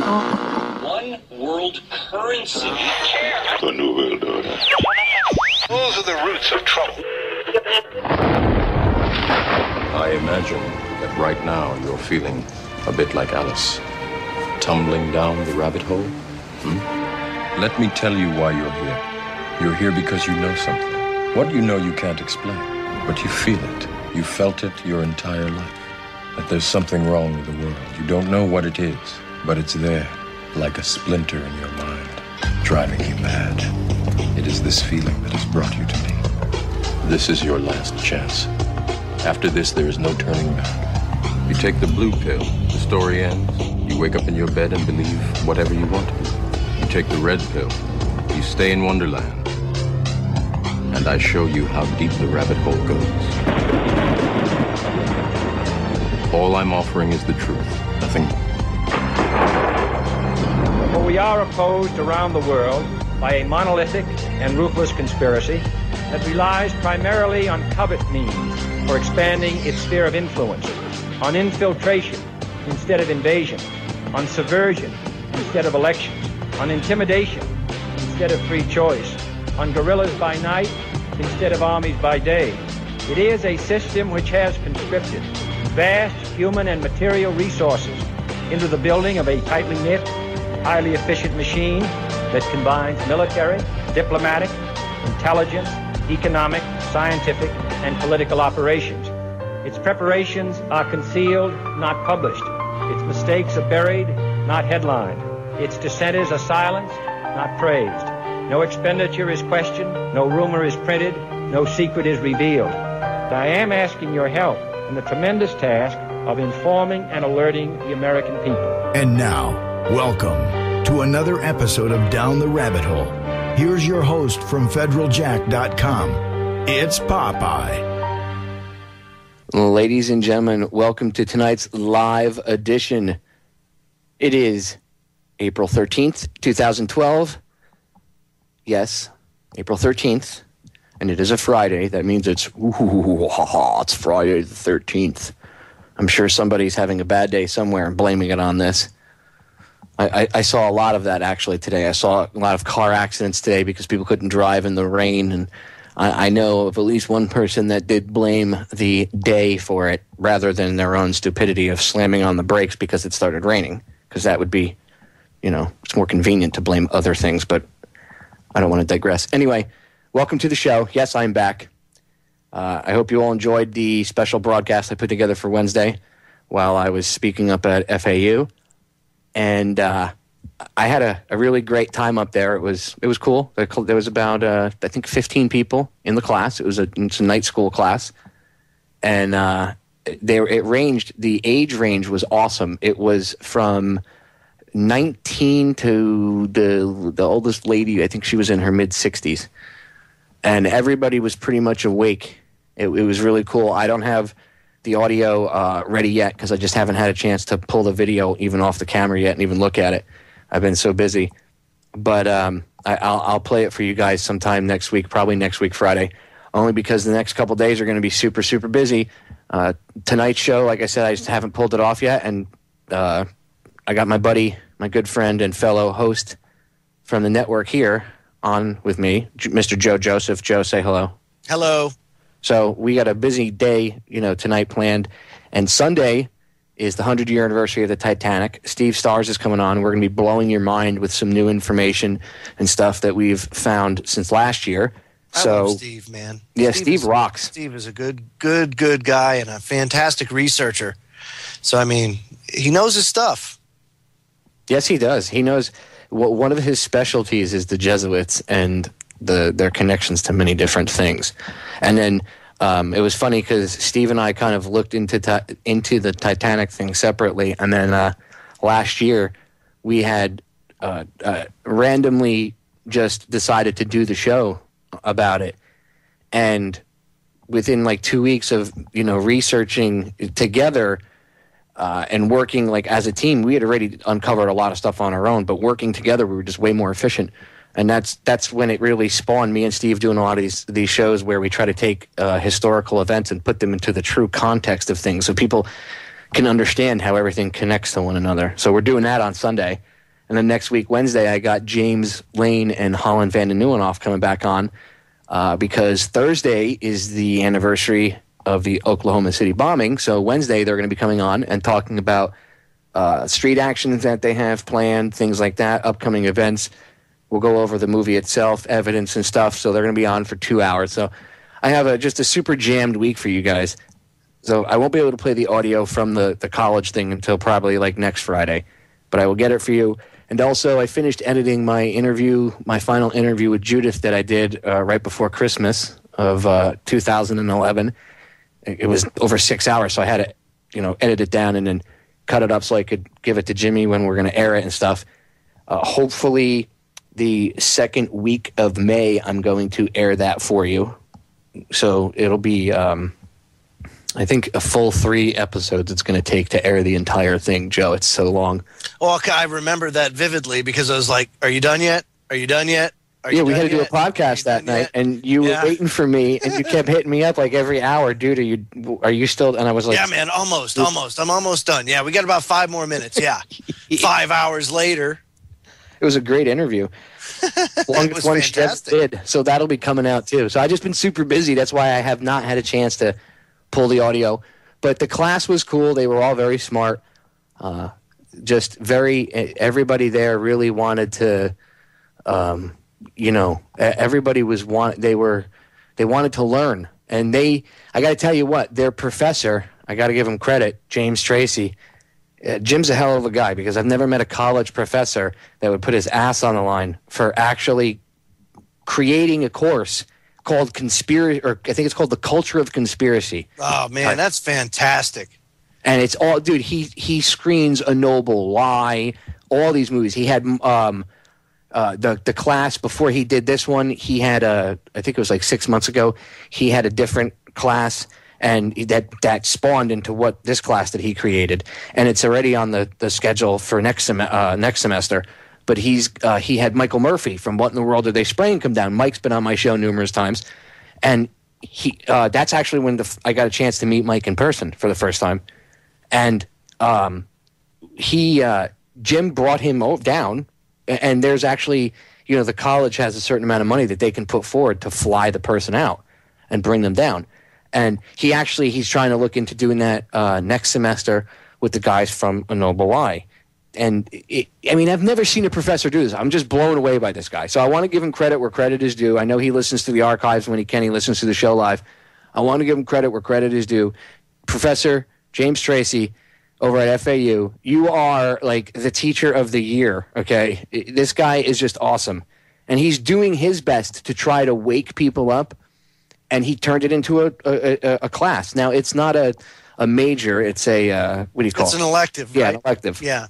One world currency. The New World Order. Those are the roots of trouble. I imagine that right now you're feeling a bit like Alice, tumbling down the rabbit hole. Let me tell you why you're here. You're here because you know something. What you know you can't explain, but you feel it. You felt it your entire life. That there's something wrong with the world. You don't know what it is, but it's there, like a splinter in your mind, driving you mad. It is this feeling that has brought you to me. This is your last chance. After this, there is no turning back. You take the blue pill, the story ends. You wake up in your bed and believe whatever you want to. You take the red pill, you stay in Wonderland. And I show you how deep the rabbit hole goes. All I'm offering is the truth, nothing more. For we are opposed around the world by a monolithic and ruthless conspiracy that relies primarily on covert means for expanding its sphere of influence, on infiltration instead of invasion, on subversion instead of elections, on intimidation instead of free choice, on guerrillas by night instead of armies by day. It is a system which has conscripted vast human and material resources into the building of a tightly knit, highly efficient machine that combines military, diplomatic, intelligence, economic, scientific, and political operations. Its preparations are concealed, not published. Its mistakes are buried, not headlined. Its dissenters are silenced, not praised. No expenditure is questioned, no rumor is printed, no secret is revealed. I am asking your help in the tremendous task of informing and alerting the American people. And now, welcome to another episode of Down the Rabbit Hole. Here's your host from federaljack.com. It's Popeye. Ladies and gentlemen, welcome to tonight's live edition. It is April 13th, 2012. Yes, April 13th. And it is a Friday. That means it's Friday the 13th. I'm sure somebody's having a bad day somewhere and blaming it on this. I saw a lot of that actually today. I saw a lot of car accidents today because people couldn't drive in the rain. And I know of at least one person that did blame the day for it rather than their own stupidity of slamming on the brakes because it started raining. Because that would be, it's more convenient to blame other things. But I don't want to digress. Anyway, welcome to the show. Yes, I'm back. I hope you all enjoyed the special broadcast I put together for Wednesday while I was speaking up at FAU. And I had a really great time up there. It was cool. There was about, I think, 15 people in the class. It's a night school class. And the age range was awesome. It was from 19 to the oldest lady. I think she was in her mid-60s. And everybody was pretty much awake. It was really cool. I don't have the audio ready yet because I just haven't had a chance to pull the video even off the camera yet and even look at it. I've been so busy. But I'll play it for you guys sometime next week, probably next week Friday, only because the next couple days are going to be super, super busy. Tonight's show, like I said, I just haven't pulled it off yet. And I got my buddy, my good friend and fellow host from the network here on with me, Mr. Joe Joseph. Joe, say hello. Hello. So we got a busy day, tonight planned. And Sunday is the 100-year anniversary of the Titanic. Steve Stars is coming on. We're going to be blowing your mind with some new information and stuff that we've found since last year. I love Steve, man. Yeah, Steve rocks. Steve is a good guy and a fantastic researcher. So, I mean, he knows his stuff. Yes, he does. He knows. One of his specialties is the Jesuits and their connections to many different things. And then it was funny because Steve and I kind of looked into the Titanic thing separately. And then last year we had randomly just decided to do the show about it. And within like 2 weeks of, researching together and working like as a team, we had already uncovered a lot of stuff on our own, but working together, we were just way more efficient. And that's when it really spawned me and Steve doing a lot of these shows where we try to take historical events and put them into the true context of things so people can understand how everything connects to one another. So we're doing that on Sunday. And then next week, Wednesday, I got James Lane and Holland Van den Nieuwenhof coming back on because Thursday is the anniversary of the Oklahoma City bombing. So Wednesday, they're going to be coming on and talking about street actions that they have planned, things like that, upcoming events. We'll go over the movie itself, evidence and stuff. So they're going to be on for 2 hours. So I have just a super jammed week for you guys. So I won't be able to play the audio from the college thing until probably like next Friday. But I will get it for you. And also, I finished editing my final interview with Judith that I did right before Christmas of 2011. It was over 6 hours, so I had to, edit it down and then cut it up so I could give it to Jimmy when we're going to air it and stuff. Hopefully, the second week of May, I'm going to air that for you. So it'll be, I think, a full 3 episodes it's going to take to air the entire thing, Joe. It's so long. Well, I remember that vividly because I was like, are you done yet? Are you done yet? Yeah, we had to do a podcast that night, and you were waiting for me, and you kept hitting me up like every hour, dude. Are you still? And I was like, yeah, man, almost. I'm almost done. Yeah, we got about 5 more minutes. Yeah, 5 hours later. It was a great interview. Longest one she ever did. So that'll be coming out too. So I've just been super busy. That's why I have not had a chance to pull the audio. But the class was cool. They were all very smart. Everybody there really wanted to. Everybody they wanted to learn, and I got to tell you what, their professor, I got to give him credit, James Tracy. Jim's a hell of a guy because I've never met a college professor that would put his ass on the line for actually creating a course called conspiracy, or I think it's called The Culture of Conspiracy. Oh man, that's fantastic. And it's all, dude, he screens A Noble Lie, all these movies. He had the class before he did this one, he had I think it was like 6 months ago, he had a different class, and that spawned into what this class that he created, and it's already on the schedule for next semester. But he had Michael Murphy from What in the World Are They Spraying come down. Mike's been on my show numerous times, and that's actually when I got a chance to meet Mike in person for the first time, and Jim brought him down. And there's actually, the college has a certain amount of money that they can put forward to fly the person out and bring them down. And he's trying to look into doing that next semester with the guys from A Noble Lie. And I've never seen a professor do this. I'm just blown away by this guy. So I want to give him credit where credit is due. I know he listens to the archives when he can. He listens to the show live. I want to give him credit where credit is due. Professor James Tracy over at FAU, you are like the teacher of the year, okay? This guy is just awesome. And he's doing his best to try to wake people up, and he turned it into a class. Now, it's not a major. It's a, what do you call it? It's an elective, right? Yeah, an elective. Yeah.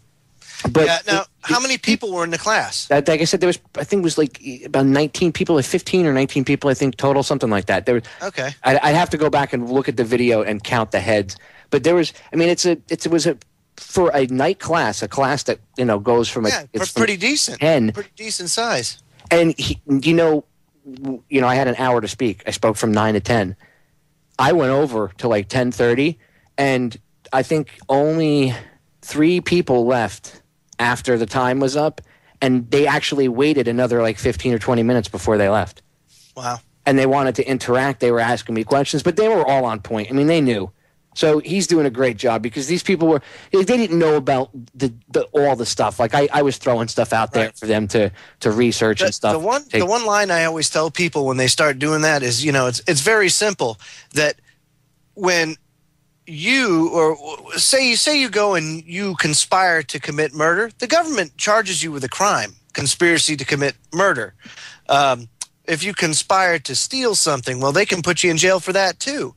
But now, how many people were in the class? Like I said, I think it was like about 19 people, like 15 or 19 people, I think, total, something like that. Okay. I'd have to go back and look at the video and count the heads. But there was, it was for a night class, a class that, goes from it's pretty decent. 10. Pretty decent size. And, I had an hour to speak. I spoke from 9 to 10. I went over to like 10:30, and I think only 3 people left after the time was up, and they actually waited another like 15 or 20 minutes before they left. Wow. And they wanted to interact. They were asking me questions, but they were all on point. They knew. So he's doing a great job because these people they didn't know about all the stuff. Like I was throwing stuff out there for them to research and stuff. The one line I always tell people when they start doing that is, it's very simple, that when you, or say you go and you conspire to commit murder, the government charges you with a crime, conspiracy to commit murder. If you conspire to steal something, well, they can put you in jail for that too.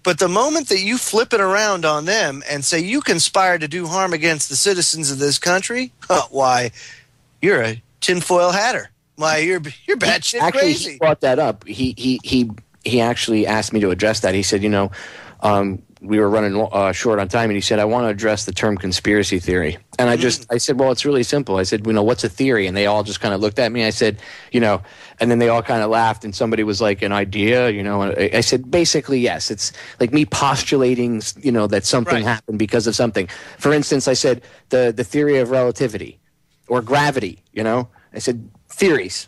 But the moment that you flip it around on them and say you conspire to do harm against the citizens of this country, why, you're a tinfoil hatter. Why, you're batshit crazy. Actually, he brought that up. He actually asked me to address that. He said, we were running short on time, and he said, I want to address the term conspiracy theory. And I said, well, it's really simple. I said, what's a theory? And they all just kind of looked at me. I said, and then they all kind of laughed, and somebody was like, an idea, I said, basically, yes. It's like me postulating, that something happened because of something. For instance, I said, the theory of relativity. or gravity, you know? I said, theories.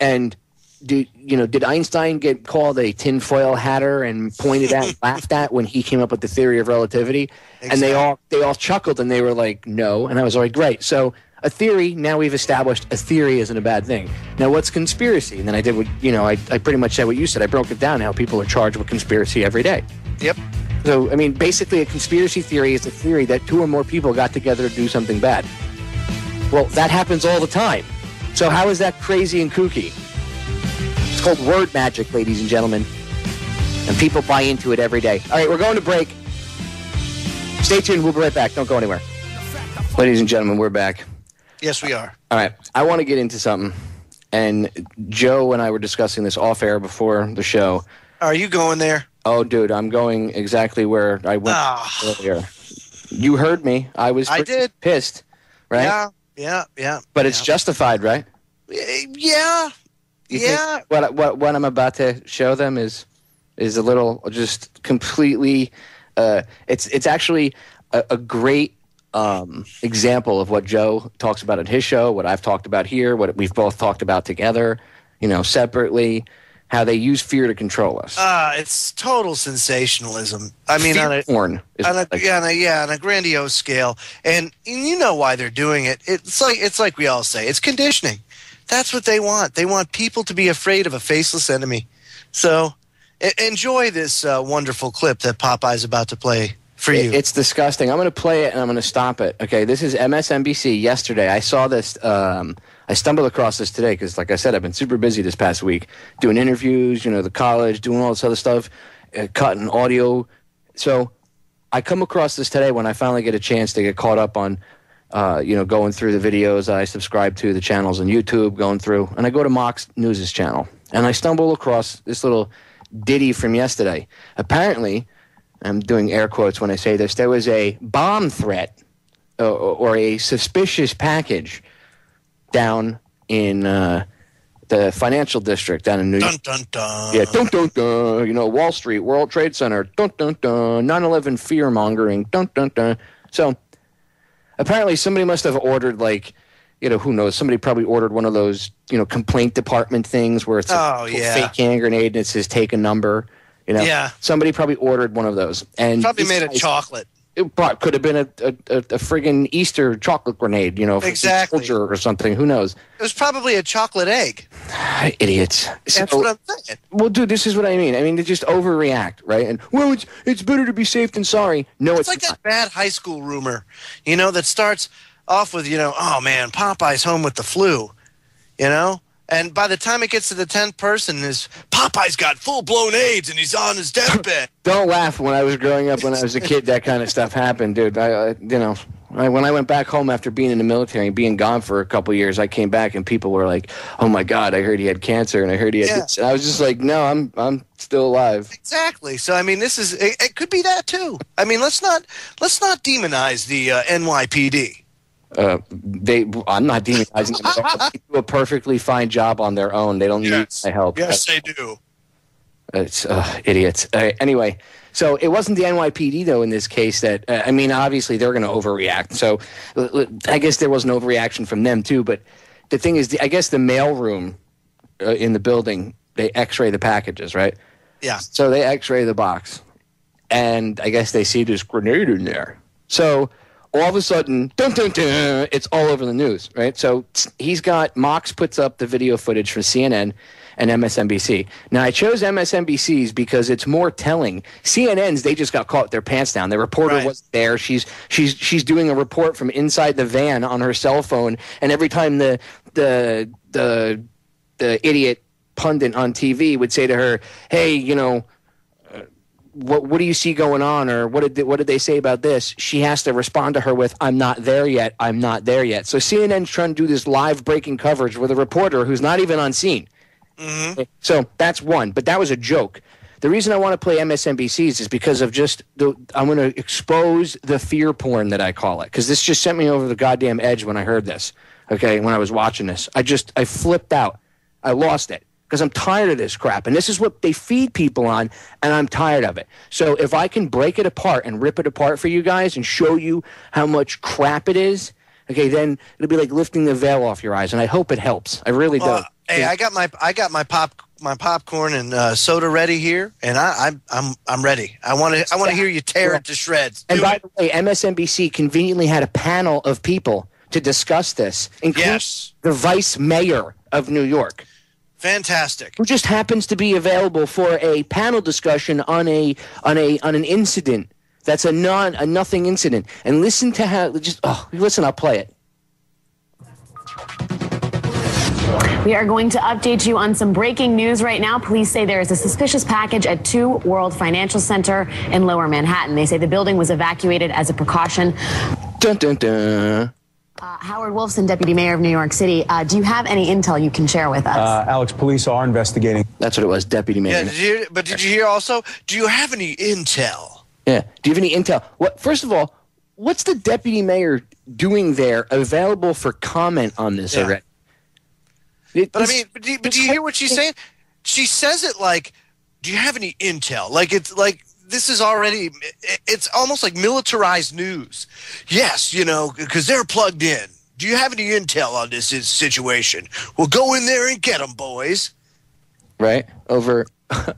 And did Einstein get called a tinfoil hatter and pointed at and laughed at when he came up with the theory of relativity? Exactly. And they all chuckled and they were like, no. And I was like, great. So a theory, now we've established a theory isn't a bad thing. Now what's conspiracy? And then I did what, I pretty much said what you said. I broke it down how people are charged with conspiracy every day. Yep. So, I mean, basically a conspiracy theory is a theory that 2 or more people got together to do something bad. Well, that happens all the time. So how is that crazy and kooky? It's called word magic, ladies and gentlemen. And people buy into it every day. All right, we're going to break. Stay tuned. We'll be right back. Don't go anywhere. Ladies and gentlemen, we're back. Yes, we are. All right. I want to get into something. And Joe and I were discussing this off-air before the show. Are you going there? Oh, dude, I'm going exactly where I went earlier. You heard me. I did. Pissed, right? Yeah. But it's justified, right? Yeah. Yeah. What I'm about to show them is a little just completely. It's actually a great example of what Joe talks about at his show, what I've talked about here, what we've both talked about together, separately. How they use fear to control us. It's total sensationalism. I mean, porn on a grandiose scale, and you know why they're doing it. It's like we all say, it's conditioning. That's what they want. They want people to be afraid of a faceless enemy. So enjoy this wonderful clip that Popeye's about to play for you. It's disgusting. I'm going to play it and I'm going to stop it. Okay, this is MSNBC yesterday. I saw this. I stumbled across this today because, like I said, I've been super busy this past week doing interviews, the college, doing all this other stuff, cutting audio. So I come across this today when I finally get a chance to get caught up on, going through the videos. I subscribe to the channels on YouTube, going through, and I go to Mox News' channel. And I stumble across this little ditty from yesterday. Apparently, I'm doing air quotes when I say this, there was a bomb threat or a suspicious package down in the financial district down in New York. Dun, dun, dun. Yeah, dun, dun, dun. Wall Street, World Trade Center, dun, dun, dun. 9/11 fear-mongering, dun, dun, dun. So apparently somebody must have ordered, who knows, somebody probably ordered one of those, complaint department things where it's a fake hand grenade and it says take a number. Yeah. Somebody probably ordered one of those. And probably made of chocolate. It could have been a friggin' Easter chocolate grenade, exactly, soldier or something. Who knows? It was probably a chocolate egg. Idiots. That's what I'm saying. Well, dude, this is what I mean. I mean, they just overreact, right? And it's better to be safe than sorry. No, it's like not. That bad high school rumor, that starts off with, oh man, Popeye's home with the flu, And by the time it gets to the 10th person, is Popeye's got full-blown AIDS and he's on his deathbed. Don't laugh. When I was growing up, when I was a kid, that kind of stuff happened, dude. When I went back home after being in the military and being gone for a couple years, I came back and people were like, "Oh my God, I heard he had cancer and I heard he had this." And I was just like, "No, I'm still alive." Exactly. So I mean, it could be that too. I mean, let's not demonize the NYPD. I'm not demonizing them. They do a perfectly fine job on their own. They don't need my help. Yes, they do. It's idiots. Anyway, so it wasn't the NYPD though in this case. That obviously they're going to overreact. So I guess there was an overreaction from them too. But the thing is, I guess the mailroom in the building, they X-ray the packages, right? Yeah. So they X-ray the box, and I guess they see this grenade in there. So all of a sudden, dun, dun, dun, it's all over the news, right? So Mox puts up the video footage from CNN and MSNBC. Now, I chose MSNBC's because it's more telling. CNN's, they just got caught with their pants down. The reporter wasn't there. She's doing a report from inside the van on her cell phone, and every time the idiot pundit on TV would say to her, "Hey, what do you see going on?" or what did they say about this? She has to respond to her with, "I'm not there yet. I'm not there yet." So CNN's trying to do this live breaking coverage with a reporter who's not even on scene. Mm-hmm. So that's one, but that was a joke. The reason I want to play MSNBC's is because of I'm going to expose the fear porn that I call it, because this just sent me over the goddamn edge when I heard this. Okay, when I was watching this, I flipped out. I lost it. Because I'm tired of this crap. And this is what they feed people on, and I'm tired of it. So if I can break it apart and rip it apart for you guys and show you how much crap it is, okay, then it'll be like lifting the veil off your eyes, and I hope it helps. I really do. Hey, I got my popcorn and soda ready here, and I'm ready. I want to hear you tear it to shreds. And by the way, MSNBC conveniently had a panel of people to discuss this, including the vice mayor of New York. Fantastic. Who just happens to be available for a panel discussion on an incident that's a nothing incident. And listen to how listen, I'll play it. We are going to update you on some breaking news right now. Police say there is a suspicious package at 2 World Financial Center in Lower Manhattan. They say the building was evacuated as a precaution. Dun, dun, dun. Howard Wolfson, Deputy Mayor of New York City. Do you have any intel you can share with us? Alex, police are investigating. That's what it was, Deputy Mayor. Yeah, did you hear also? Do you have any intel? Yeah. Do you have any intel? First of all, what's the Deputy Mayor doing there available for comment on this already? But do you hear what she's saying? She says it like, do you have any intel? Like, it's like, this is already, it's almost like militarized news. Yes, because they're plugged in. Do you have any intel on this situation? We'll go in there and get them, boys. Right? Over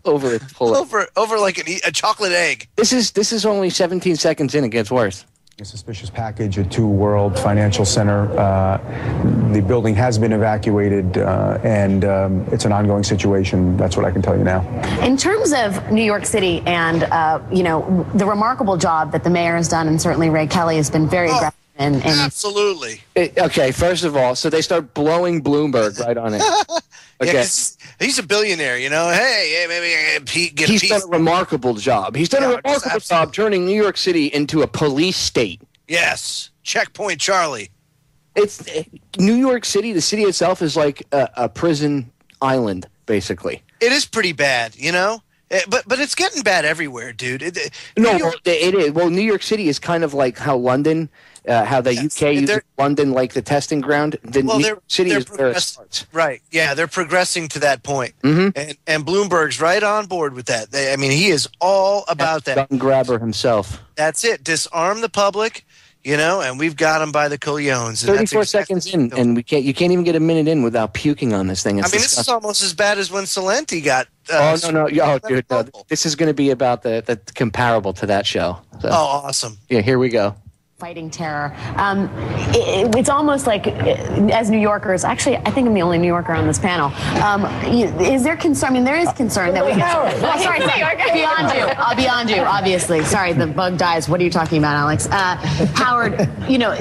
like a chocolate egg. This is only 17 seconds in. It gets worse. A suspicious package at 2 World Financial Center. The building has been evacuated, and it's an ongoing situation. That's what I can tell you now. In terms of New York City and, the remarkable job that the mayor has done, and certainly Ray Kelly has been very aggressive. Absolutely. Okay, first of all, so they start blowing Bloomberg right on it. Okay. Yeah, he's a billionaire, Hey, maybe get a piece. He's done a remarkable job. He's done a remarkable job turning New York City into a police state. Yes. Checkpoint Charlie. It's New York City, the city itself is like a prison island, basically. It is pretty bad, But it's getting bad everywhere, dude. It is. Well, New York City is kind of like how London, how the UK uses London like the testing ground. New York City is where it starts. Right. Yeah, they're progressing to that point. Mm-hmm. And Bloomberg's right on board with that. He is all about that. Gun grabber himself. That's it. Disarm the public, and we've got them by the cojones. 34 seconds in, and you can't even get a minute in without puking on this thing. It's this is almost as bad as when Salenti got. No. Dude, no. This is going to be about the comparable to that show. So. Oh, awesome. Yeah, here we go. Fighting terror. It's almost like, as New Yorkers, actually, I think I'm the only New Yorker on this panel. Is there concern? I mean, there is concern that we get. Oh, sorry, beyond you, obviously. Sorry, the bug dies. What are you talking about, Alex? Howard,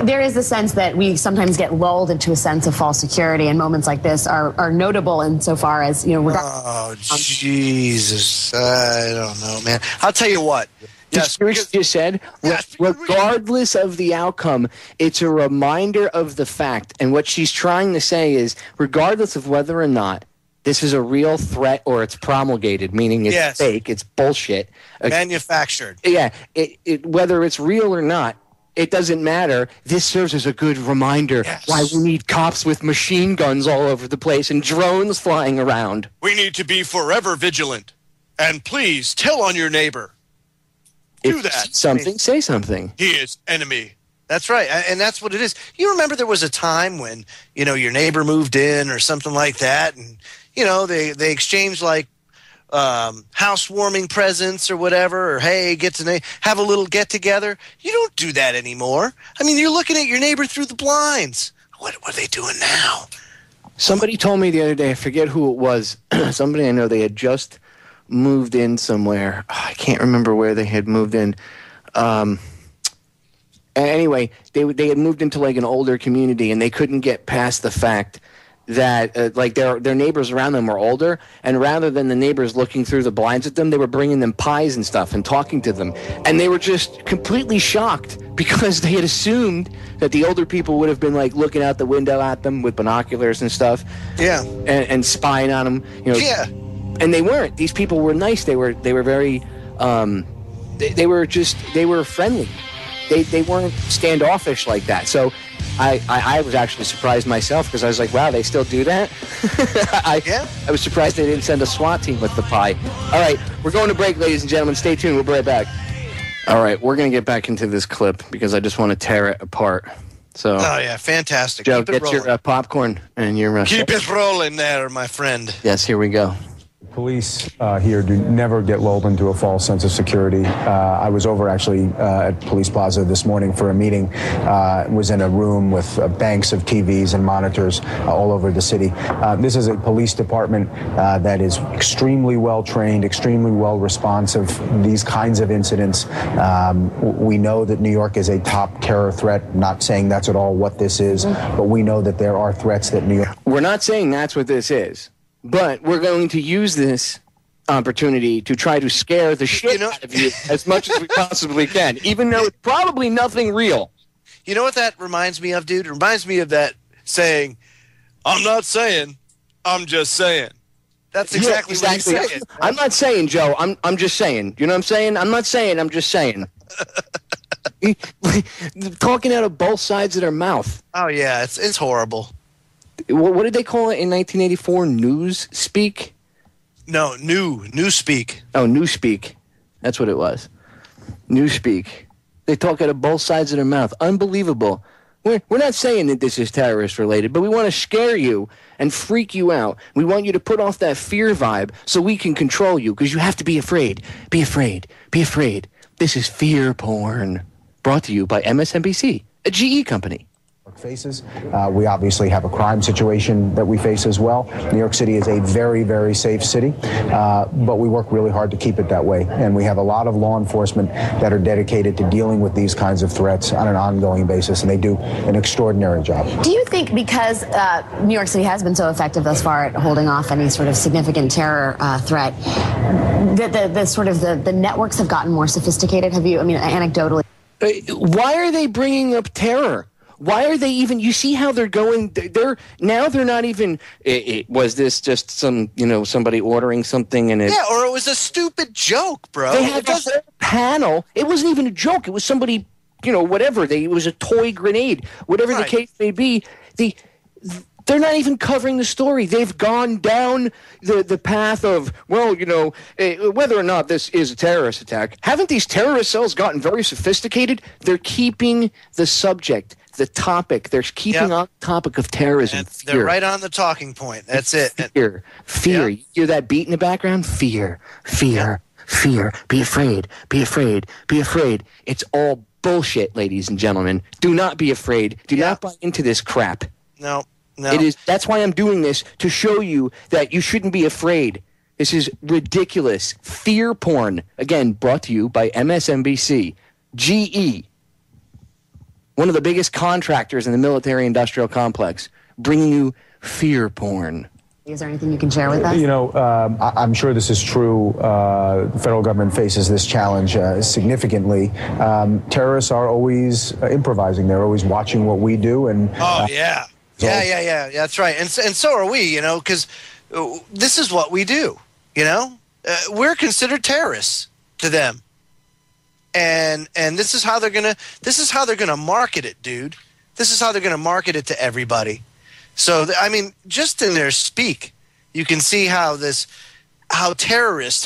there is the sense that we sometimes get lulled into a sense of false security, and moments like this are notable insofar as, Oh, Jesus. I don't know, man. I'll tell you what. Yes, you just said, regardless of the outcome, it's a reminder of the fact. And what she's trying to say is, regardless of whether or not this is a real threat or it's promulgated, meaning it's fake, it's bullshit. Manufactured. Yeah, whether it's real or not, it doesn't matter. This serves as a good reminder why we need cops with machine guns all over the place and drones flying around. We need to be forever vigilant. And please tell on your neighbor. Do that. Say something. He is enemy. That's right. And that's what it is. You remember there was a time when, your neighbor moved in or something like that. And, they exchanged like housewarming presents or whatever. Or, hey, have a little get together. You don't do that anymore. I mean, you're looking at your neighbor through the blinds. What are they doing now? Somebody told me the other day, I forget who it was. Somebody I know, they had just moved in somewhere. I can't remember where they had moved in. Anyway, they had moved into like an older community, and they couldn't get past the fact that their neighbors around them were older, and rather than the neighbors looking through the blinds at them, they were bringing them pies and stuff and talking to them, and they were just completely shocked because they had assumed that the older people would have been like looking out the window at them with binoculars and stuff, and spying on them, And they weren't. These people were nice. They were very. They were friendly. They weren't standoffish like that. So, I was actually surprised myself because I was like, wow, they still do that. I was surprised they didn't send a SWAT team with the pie. All right, we're going to break, ladies and gentlemen. Stay tuned. We'll be right back. All right, we're going to get back into this clip because I just want to tear it apart. So, oh yeah, fantastic. Joe, Keep it get your popcorn and your. Keep it rolling there, my friend. Yes, here we go. Police here do never get lulled into a false sense of security. I was over actually at Police Plaza this morning for a meeting. Was in a room with banks of TVs and monitors all over the city. This is a police department that is extremely well trained, extremely well responsive. These kinds of incidents. We know that New York is a top terror threat. Not saying that's at all what this is, but we know that there are threats that New York. We're not saying that's what this is. But we're going to use this opportunity to try to scare the shit out of you as much as we possibly can, even though it's probably nothing real. You know what that reminds me of, dude? It reminds me of that saying, I'm not saying, I'm just saying. That's exactly what he's saying. I'm not saying, Joe. I'm just saying. You know what I'm saying? I'm not saying, I'm just saying. Talking out of both sides of their mouth. Oh, yeah, it's horrible. What did they call it in 1984? News speak? No, newspeak. Oh, newspeak. That's what it was. Newspeak. They talk out of both sides of their mouth. Unbelievable. We're not saying that this is terrorist related, but we want to scare you and freak you out. We want you to put off that fear vibe so we can control you, because you have to be afraid. Be afraid. Be afraid. This is fear porn. Brought to you by MSNBC, a GE company. Faces. We obviously have a crime situation that we face as well. New York City is a very, very safe city, but we work really hard to keep it that way. And we have a lot of law enforcement that are dedicated to dealing with these kinds of threats on an ongoing basis, and they do an extraordinary job. Do you think because New York City has been so effective thus far at holding off any sort of significant terror threat, that the networks have gotten more sophisticated? Have you, I mean, anecdotally? Why are they bringing up terror? Why are they even? You see how they're going? They're not even. Was this just somebody ordering something and yeah, or it was a stupid joke, bro? They had this whole panel. It wasn't even a joke. It was somebody, whatever. It was a toy grenade, whatever the case may be. They're not even covering the story. They've gone down the path of, whether or not this is a terrorist attack. Haven't these terrorist cells gotten very sophisticated? They're keeping the subject, the topic. They're keeping on the topic of terrorism. They're right on the talking point. That's it. Fear. Yep. You hear that beat in the background? Fear. Be afraid. Be afraid. Be afraid. It's all bullshit, ladies and gentlemen. Do not be afraid. Do not buy into this crap. No. It is. That's why I'm doing this, to show you that you shouldn't be afraid. This is ridiculous. Fear porn. Again, brought to you by MSNBC. GE, one of the biggest contractors in the military-industrial complex, bringing you fear porn. Is there anything you can share with us? I'm sure this is true. The federal government faces this challenge significantly. Terrorists are always improvising. They're always watching what we do. And yeah. Yeah, that's right. And so are we, because this is what we do, we're considered terrorists to them. And this is how they're going to market it, dude. This is how they're going to market it to everybody. So, just in their speak, you can see how terrorists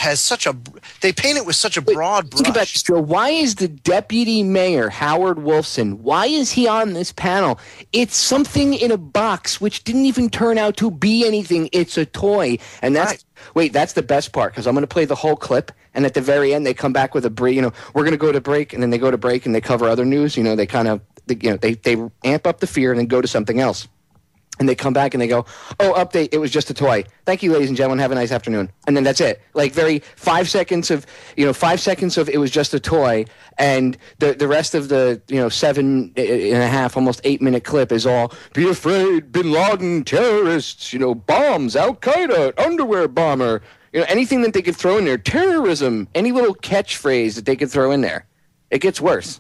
they paint it with such a broad brush. Think about this, Joe. Why is the deputy mayor, Howard Wolfson, why is he on this panel? It's something in a box which didn't even turn out to be anything. It's a toy. And that's that's the best part, because I'm going to play the whole clip, and at the very end they come back with a break. We're going to go to break, and then they go to break and they cover other news. They kind of they amp up the fear and then go to something else. And they come back and they go, oh, update, it was just a toy. Thank you, ladies and gentlemen. Have a nice afternoon. And then that's it. 5 seconds of it was just a toy. And the rest of the, 7.5, almost 8 minute clip is all, be afraid, Bin Laden, terrorists, bombs, Al-Qaeda, underwear bomber. Anything that they could throw in there, terrorism, any little catchphrase that they could throw in there. It gets worse.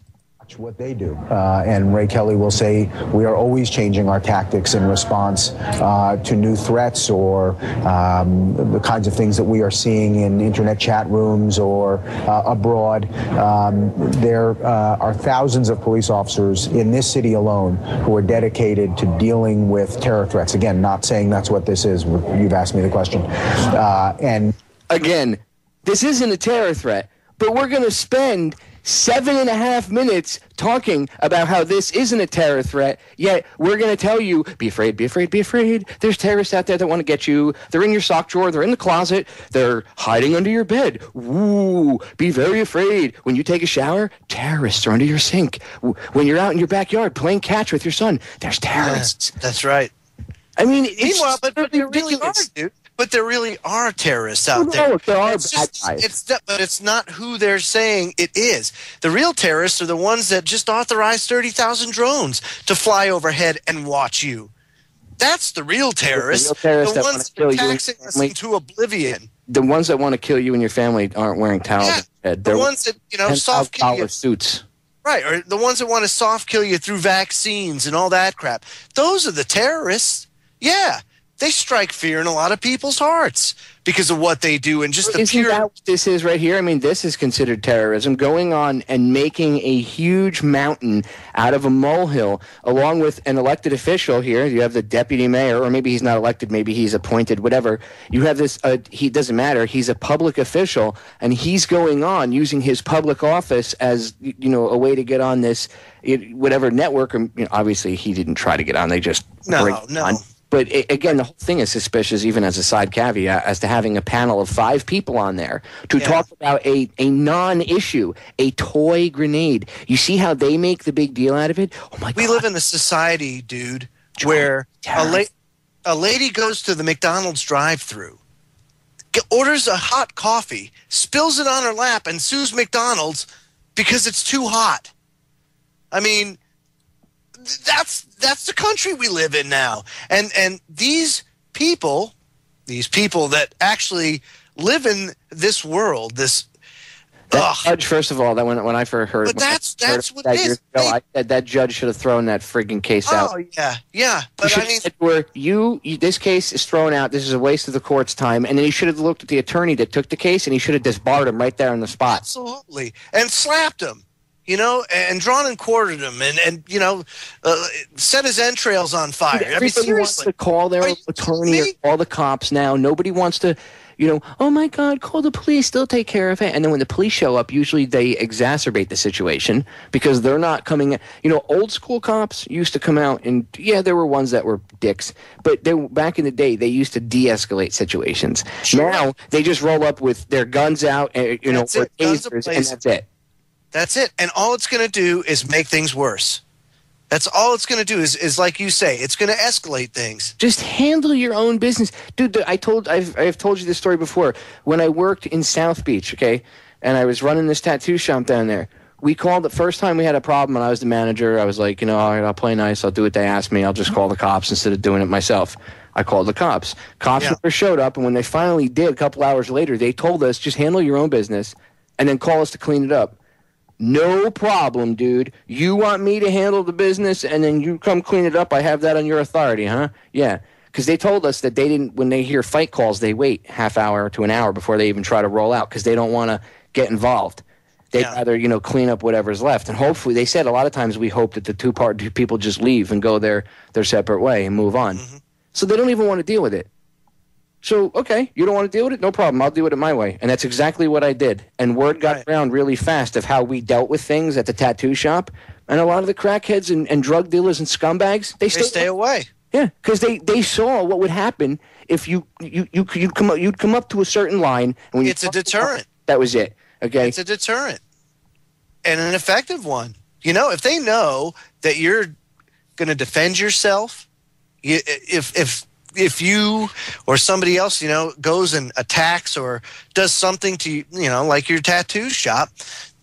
What they do. And Ray Kelly will say we are always changing our tactics in response to new threats or the kinds of things that we are seeing in internet chat rooms or abroad. There are thousands of police officers in this city alone who are dedicated to dealing with terror threats. Again, not saying that's what this is. You've asked me the question. And again, this isn't a terror threat, but we're going to spend 7.5 minutes talking about how this isn't a terror threat, yet we're going to tell you, be afraid, be afraid, be afraid. There's terrorists out there that want to get you. They're in your sock drawer. They're in the closet. They're hiding under your bed. Ooh, be very afraid. When you take a shower, terrorists are under your sink. When you're out in your backyard playing catch with your son, there's terrorists. Yeah, that's right. I mean, it's Meanwhile, but there really are, dude. But there really are terrorists out there. No, there are bad guys. But it's not who they're saying it is. The real terrorists are the ones that just authorized 30,000 drones to fly overhead and watch you. That's the real terrorists. The ones that are taxing us into oblivion. The ones that want to kill you and your family aren't wearing towels on their head. The ones that, soft kill you. Suits. Right, or the ones that want to soft kill you through vaccines and all that crap. Those are the terrorists. Yeah. They strike fear in a lot of people's hearts because of what they do and just the pure. Isn't that what this is right here? I mean, this is considered terrorism, going on and making a huge mountain out of a molehill, along with an elected official here. You have the deputy mayor, or maybe he's not elected, maybe he's appointed, whatever. You have this, he doesn't matter, he's a public official, and he's going on using his public office as, a way to get on this, whatever network. Or, obviously, he didn't try to get on, they just No. on. But again, the whole thing is suspicious, even as a side caveat, as to having a panel of 5 people on there to talk about a non-issue, a toy grenade. You see how they make the big deal out of it? Oh, my God. We live in a society, dude, where a lady goes to the McDonald's drive-thru, orders a hot coffee, spills it on her lap, and sues McDonald's because it's too hot. I mean, that's the country we live in now. And these people that actually live in this world, that judge, first of all, that when I first heard, but that's what it is. I said that judge should have thrown that frigging case out. Oh yeah. But I mean, this case is thrown out. This is a waste of the court's time. And then he should have looked at the attorney that took the case, and he should have disbarred him right there on the spot. Absolutely, and slapped him. And drawn and quartered him, and set his entrails on fire. Everybody wants to call their attorney or call the cops now. Nobody wants to, oh my God, call the police. They'll take care of it. And then when the police show up, usually they exacerbate the situation because they're not coming. Old school cops used to come out, and there were ones that were dicks, but back in the day they used to de-escalate situations. Sure. Now they just roll up with their guns out, or tasers, and that's it. That's it. And all it's going to do is make things worse. That's all it's going to do is like you say, it's going to escalate things. Just handle your own business. Dude, I've told you this story before. When I worked in South Beach, okay, and I was running this tattoo shop down there, we called the first time we had a problem, and I was the manager. I was like, all right, I'll play nice. I'll do what they ask me. I'll just call the cops instead of doing it myself. I called the cops. Cops never showed up, and when they finally did, a couple hours later, they told us, just handle your own business and then call us to clean it up. No problem, dude. You want me to handle the business and then you come clean it up? I have that on your authority, huh? Yeah. Because they told us that they didn't, when they hear fight calls, they wait half hour to an hour before they even try to roll out because they don't want to get involved. They'd rather, clean up whatever's left. And hopefully, they said a lot of times we hope that the two people just leave and go their separate way and move on. Mm-hmm. So they don't even want to deal with it. So, okay, you don't want to deal with it? No problem. I'll do it my way. And that's exactly what I did. And word got around really fast of how we dealt with things at the tattoo shop. And a lot of the crackheads and drug dealers and scumbags, they stay away. Yeah, because they saw what would happen if you'd come up to a certain line. And when it's a deterrent. That was it. Okay, it's a deterrent, and an effective one. If they know that you're going to defend yourself, if you or somebody else, goes and attacks or does something to like your tattoo shop,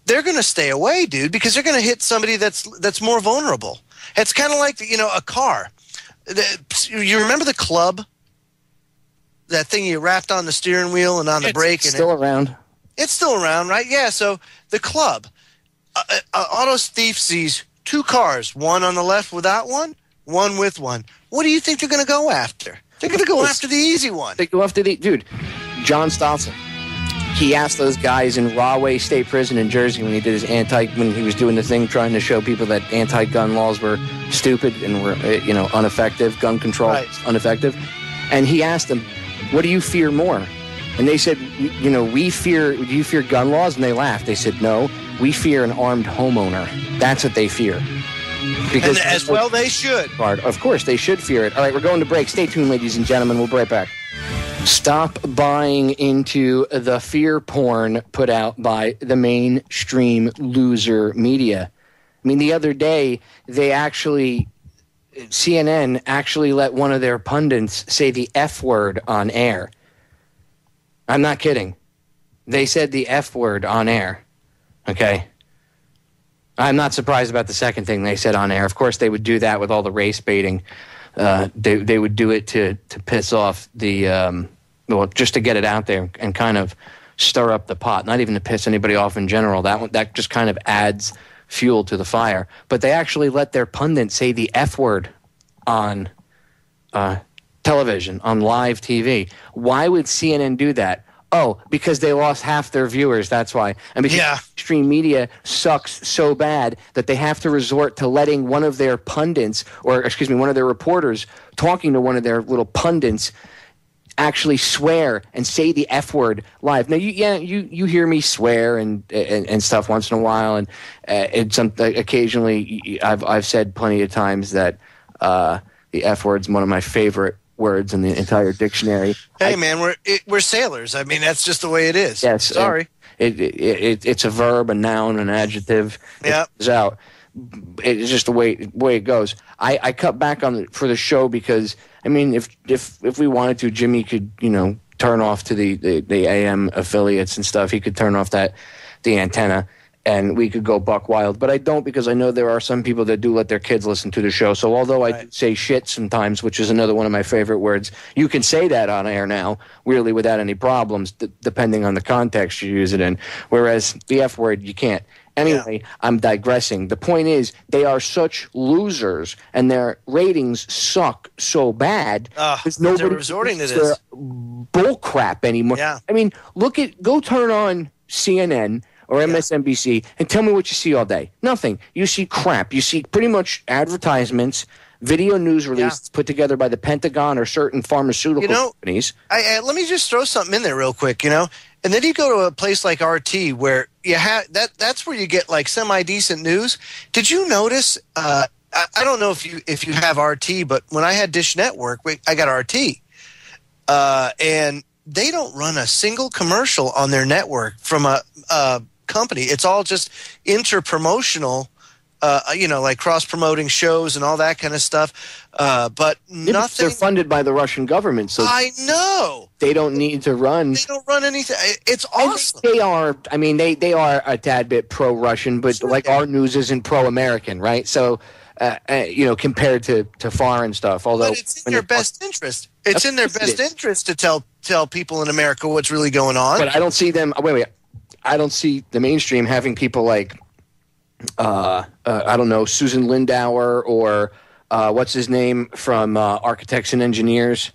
they're going to stay away, dude, because they're going to hit somebody that's more vulnerable. It's kind of like a car. You remember the club? That thing you wrapped on the steering wheel and on the brake? It's still around. It's still around, right? Yeah, so the club. An auto thief sees 2 cars, one on the left without one with one. What do you think they're going to go after? They're going to go after the easy one. They go after dude, John Stolzen. He asked those guys in Rahway State Prison in Jersey when he did when he was doing the thing trying to show people that anti-gun laws were stupid and were, ineffective, gun control ineffective. And he asked them, what do you fear more? And they said, we fear, do you fear gun laws? And they laughed. They said, no, we fear an armed homeowner. That's what they fear. Because and as well they should. Of course, they should fear it. All right, we're going to break. Stay tuned, ladies and gentlemen. We'll be right back. Stop buying into the fear porn put out by the mainstream loser media. I mean, the other day, CNN actually let one of their pundits say the F word on air. I'm not kidding. They said the F word on air. Okay? I'm not surprised about the second thing they said on air. Of course, they would do that with all the race baiting. They would do it to piss off the just to get it out there and kind of stir up the pot. Not even to piss anybody off in general. That just kind of adds fuel to the fire. But they actually let their pundit say the F word on television, on live TV. Why would CNN do that? Oh, because they lost half their viewers, that's why. And because mainstream media sucks so bad that they have to resort to letting one of their pundits, one of their reporters talking to one of their little pundits actually swear and say the F word live. Now, you hear me swear and stuff once in a while, and occasionally I've said plenty of times that the F word's one of my favorite words in the entire dictionary. Hey, man, we're sailors. I mean, that's just the way it is. Yes. Sorry. It's a verb, a noun, an adjective. Yeah. It's out. It's just the way it goes. I cut back for the show because, I mean, if we wanted to, Jimmy could, turn off to the AM affiliates and stuff. He could turn off the antenna, and we could go buck wild. But I don't, because I know there are some people that do let their kids listen to the show. So although I say shit sometimes, which is another one of my favorite words, you can say that on air now, really without any problems, depending on the context you use it in. Whereas the F word, you can't. Anyway, I'm digressing. The point is, they are such losers, and their ratings suck so bad because nobody they're resorting to this bull crap anymore. Yeah. I mean, go turn on CNN or MSNBC and tell me what you see all day. Nothing. You see crap. You see pretty much advertisements, video news releases put together by the Pentagon or certain pharmaceutical companies. Let me just throw something in there real quick, And then you go to a place like RT where you have that's where you get like semi-decent news. Did you notice I don't know if you have RT, but when I had Dish Network, I got RT. And they don't run a single commercial on their network from a company. It's all just inter-promotional, like cross-promoting shows and all that kind of stuff. But nothing. They're funded by the Russian government, so I know they don't need to run. They don't run anything. It's awesome. They are. I mean, they are a tad bit pro-Russian, but like our news isn't pro-American, right? So, compared to foreign stuff. Although but it's in their best interest. It's in their best interest to tell people in America what's really going on. But I don't see them. Wait. I don't see the mainstream having people like, I don't know, Susan Lindauer or what's his name from Architects and Engineers?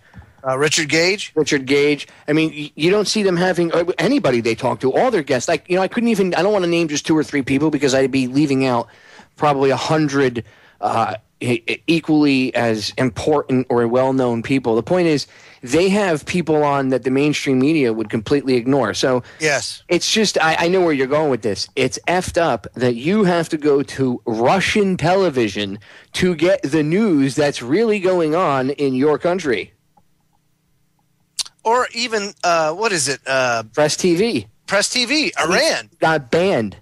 Richard Gage. Richard Gage. I mean, you don't see them having anybody they talk to. All their guests, I don't want to name just 2 or 3 people because I'd be leaving out probably 100 equally as important or well-known people. The point is, they have people on that the mainstream media would completely ignore. So yes, it's just, I know where you're going with this. It's effed up that you have to go to Russian television to get the news that's really going on in your country. Or even, what is it? Press TV. Press TV. Iran. Got banned.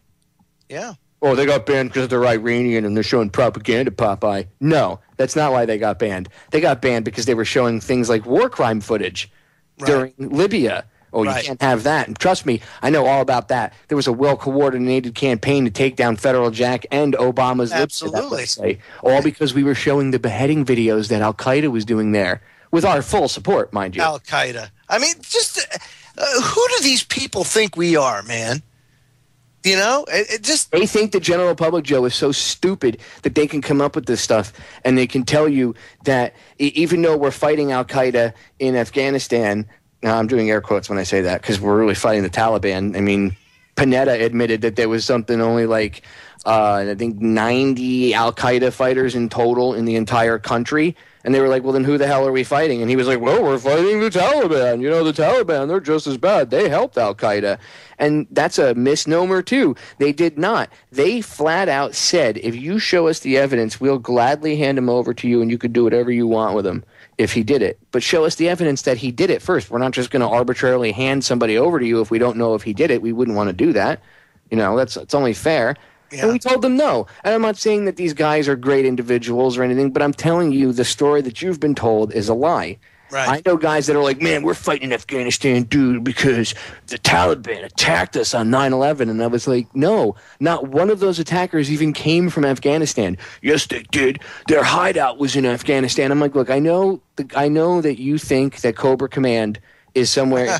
Yeah. Oh, they got banned because they're Iranian and they're showing propaganda, Popeye. No, that's not why they got banned. They got banned because they were showing things like war crime footage during Libya. Oh, you can't have that. And trust me, I know all about that. There was a well-coordinated campaign to take down Federal Jack and Obama's Absolutely. All because we were showing the beheading videos that Al-Qaeda was doing there with our full support, mind you. Al-Qaeda. I mean, just who do these people think we are, man? They think the general public, Joe, is so stupid that they can come up with this stuff and they can tell you that even though we're fighting Al-Qaeda in Afghanistan, now I'm doing air quotes when I say that because we're really fighting the Taliban. I mean, Panetta admitted that there was something only like, I think 90 Al-Qaeda fighters in total in the entire country. And they were like, well, then who the hell are we fighting? And he was like, well, we're fighting the Taliban. You know, the Taliban, they're just as bad. They helped al-Qaeda. And that's a misnomer, too. They did not. They flat out said, if you show us the evidence, we'll gladly hand him over to you, and you could do whatever you want with him if he did it. But show us the evidence that he did it first. We're not just going to arbitrarily hand somebody over to you if we don't know if he did it. We wouldn't want to do that. You know, it's only fair. Yeah. And we told them no. And I'm not saying that these guys are great individuals or anything, but I'm telling you the story that you've been told is a lie. Right. I know guys that are like, man, we're fighting in Afghanistan, dude, because the Taliban attacked us on 9/11. And I was like, no, not one of those attackers even came from Afghanistan. Yes, they did. Their hideout was in Afghanistan. I'm like, look, I know that you think that Cobra Command is somewhere,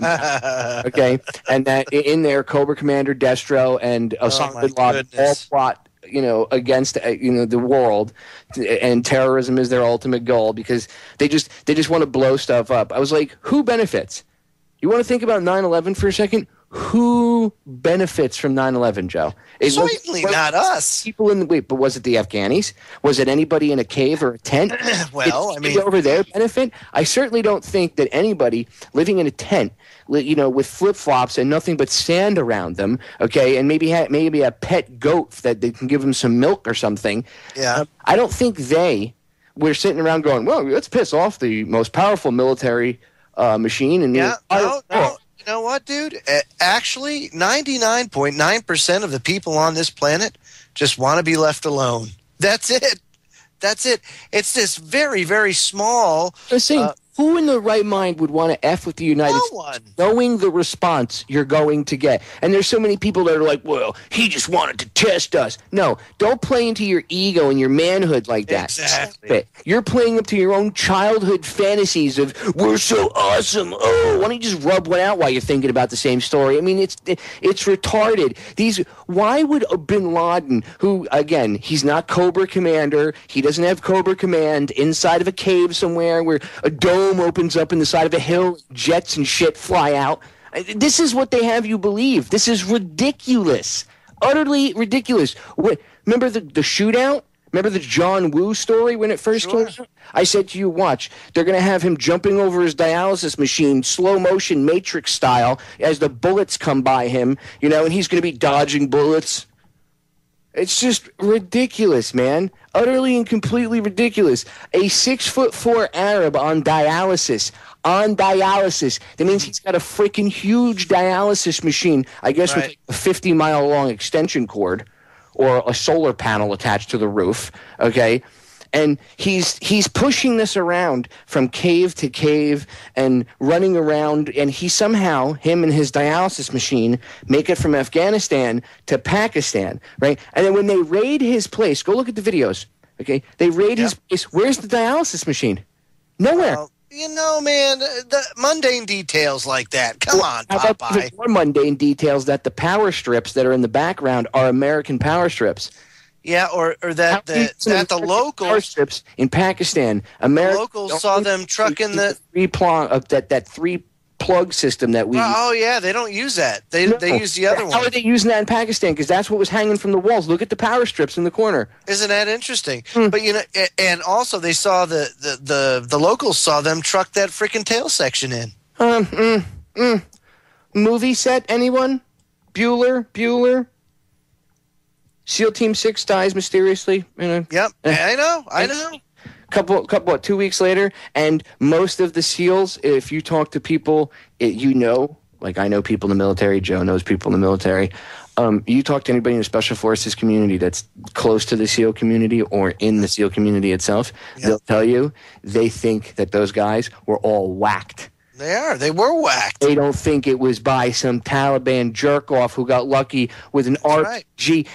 okay, and that in there, Cobra Commander Destro and Osama bin Laden all plot, you know, against the world, and terrorism is their ultimate goal because they just want to blow stuff up. I was like, who benefits? You want to think about 9/11 for a second? Who benefits from 9/11, Joe? Certainly not us. People but was it the Afghanis? Was it anybody in a cave or a tent? Well, I mean, over there benefit. I certainly don't think that anybody living in a tent, you know, with flip flops and nothing but sand around them, okay, and maybe a pet goat that they can give them some milk or something. Yeah, I don't think they were sitting around going, well, let's piss off the most powerful military machine. And yeah, no. You know what, dude? Actually, 99.9% of the people on this planet just want to be left alone. That's it. That's it. It's this very, very small. Who in the right mind would want to F with the United States knowing the response you're going to get? And there's so many people that are like, well, he just wanted to test us. No, don't play into your ego and your manhood like that. Exactly. You're playing up to your own childhood fantasies of, we're so awesome. Oh, why don't you just rub one out while you're thinking about the same story? I mean, it's retarded. Why would bin Laden, who, again, he's not Cobra Commander, he doesn't have Cobra Command inside of a cave somewhere where a dome opens up in the side of a hill, jets and shit fly out. This is what they have you believe. This is ridiculous. Utterly ridiculous. Remember the shootout? Remember the John Woo story when it first came out? I said to you, watch, they're going to have him jumping over his dialysis machine, slow motion Matrix style, as the bullets come by him, you know, and he's going to be dodging bullets. It's just ridiculous, man. Utterly and completely ridiculous. A 6'4" Arab on dialysis. That means he's got a freaking huge dialysis machine, I guess, with a 50-mile-long extension cord or a solar panel attached to the roof, okay? And he's pushing this around from cave to cave and running around, and him and his dialysis machine make it from Afghanistan to Pakistan, right? And then when they raid his place, go look at the videos, okay? They raid his place. Where's the dialysis machine? Nowhere. You know, man, the mundane details like that. Come on, Popeye. How about even more mundane details that the power strips that are in the background are American power strips? Yeah, or that the locals power strips in Pakistan, America. The locals saw them trucking the that three-plug system that we. Oh yeah, they don't use that. They use the other one. How are they using that in Pakistan? Because that's what was hanging from the walls. Look at the power strips in the corner. Isn't that interesting? But you know, and also they saw the locals saw them truck that freaking tail section in. Movie set? Anyone? Bueller. SEAL Team 6 dies mysteriously. You know. Yep, I know. Couple, 2 weeks later, and most of the SEALs, if you talk to people, like I know people in the military, Joe knows people in the military. You talk to anybody in the Special Forces community that's close to the SEAL community or in the SEAL community itself, they'll tell you they think that those guys were all whacked. They were whacked. They don't think it was by some Taliban jerk-off who got lucky with an RPG.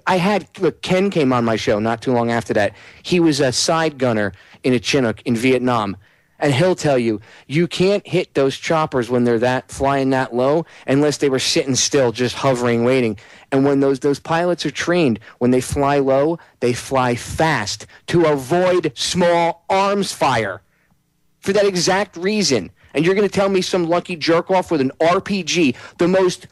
Right. Look, Ken came on my show not too long after that. He was a side gunner in a Chinook in Vietnam. And he'll tell you, you can't hit those choppers when they're flying that low unless they were sitting still, just hovering, waiting. And when those pilots are trained, when they fly low, they fly fast to avoid small arms fire for that exact reason. And you're going to tell me some lucky jerk-off with an RPG, the most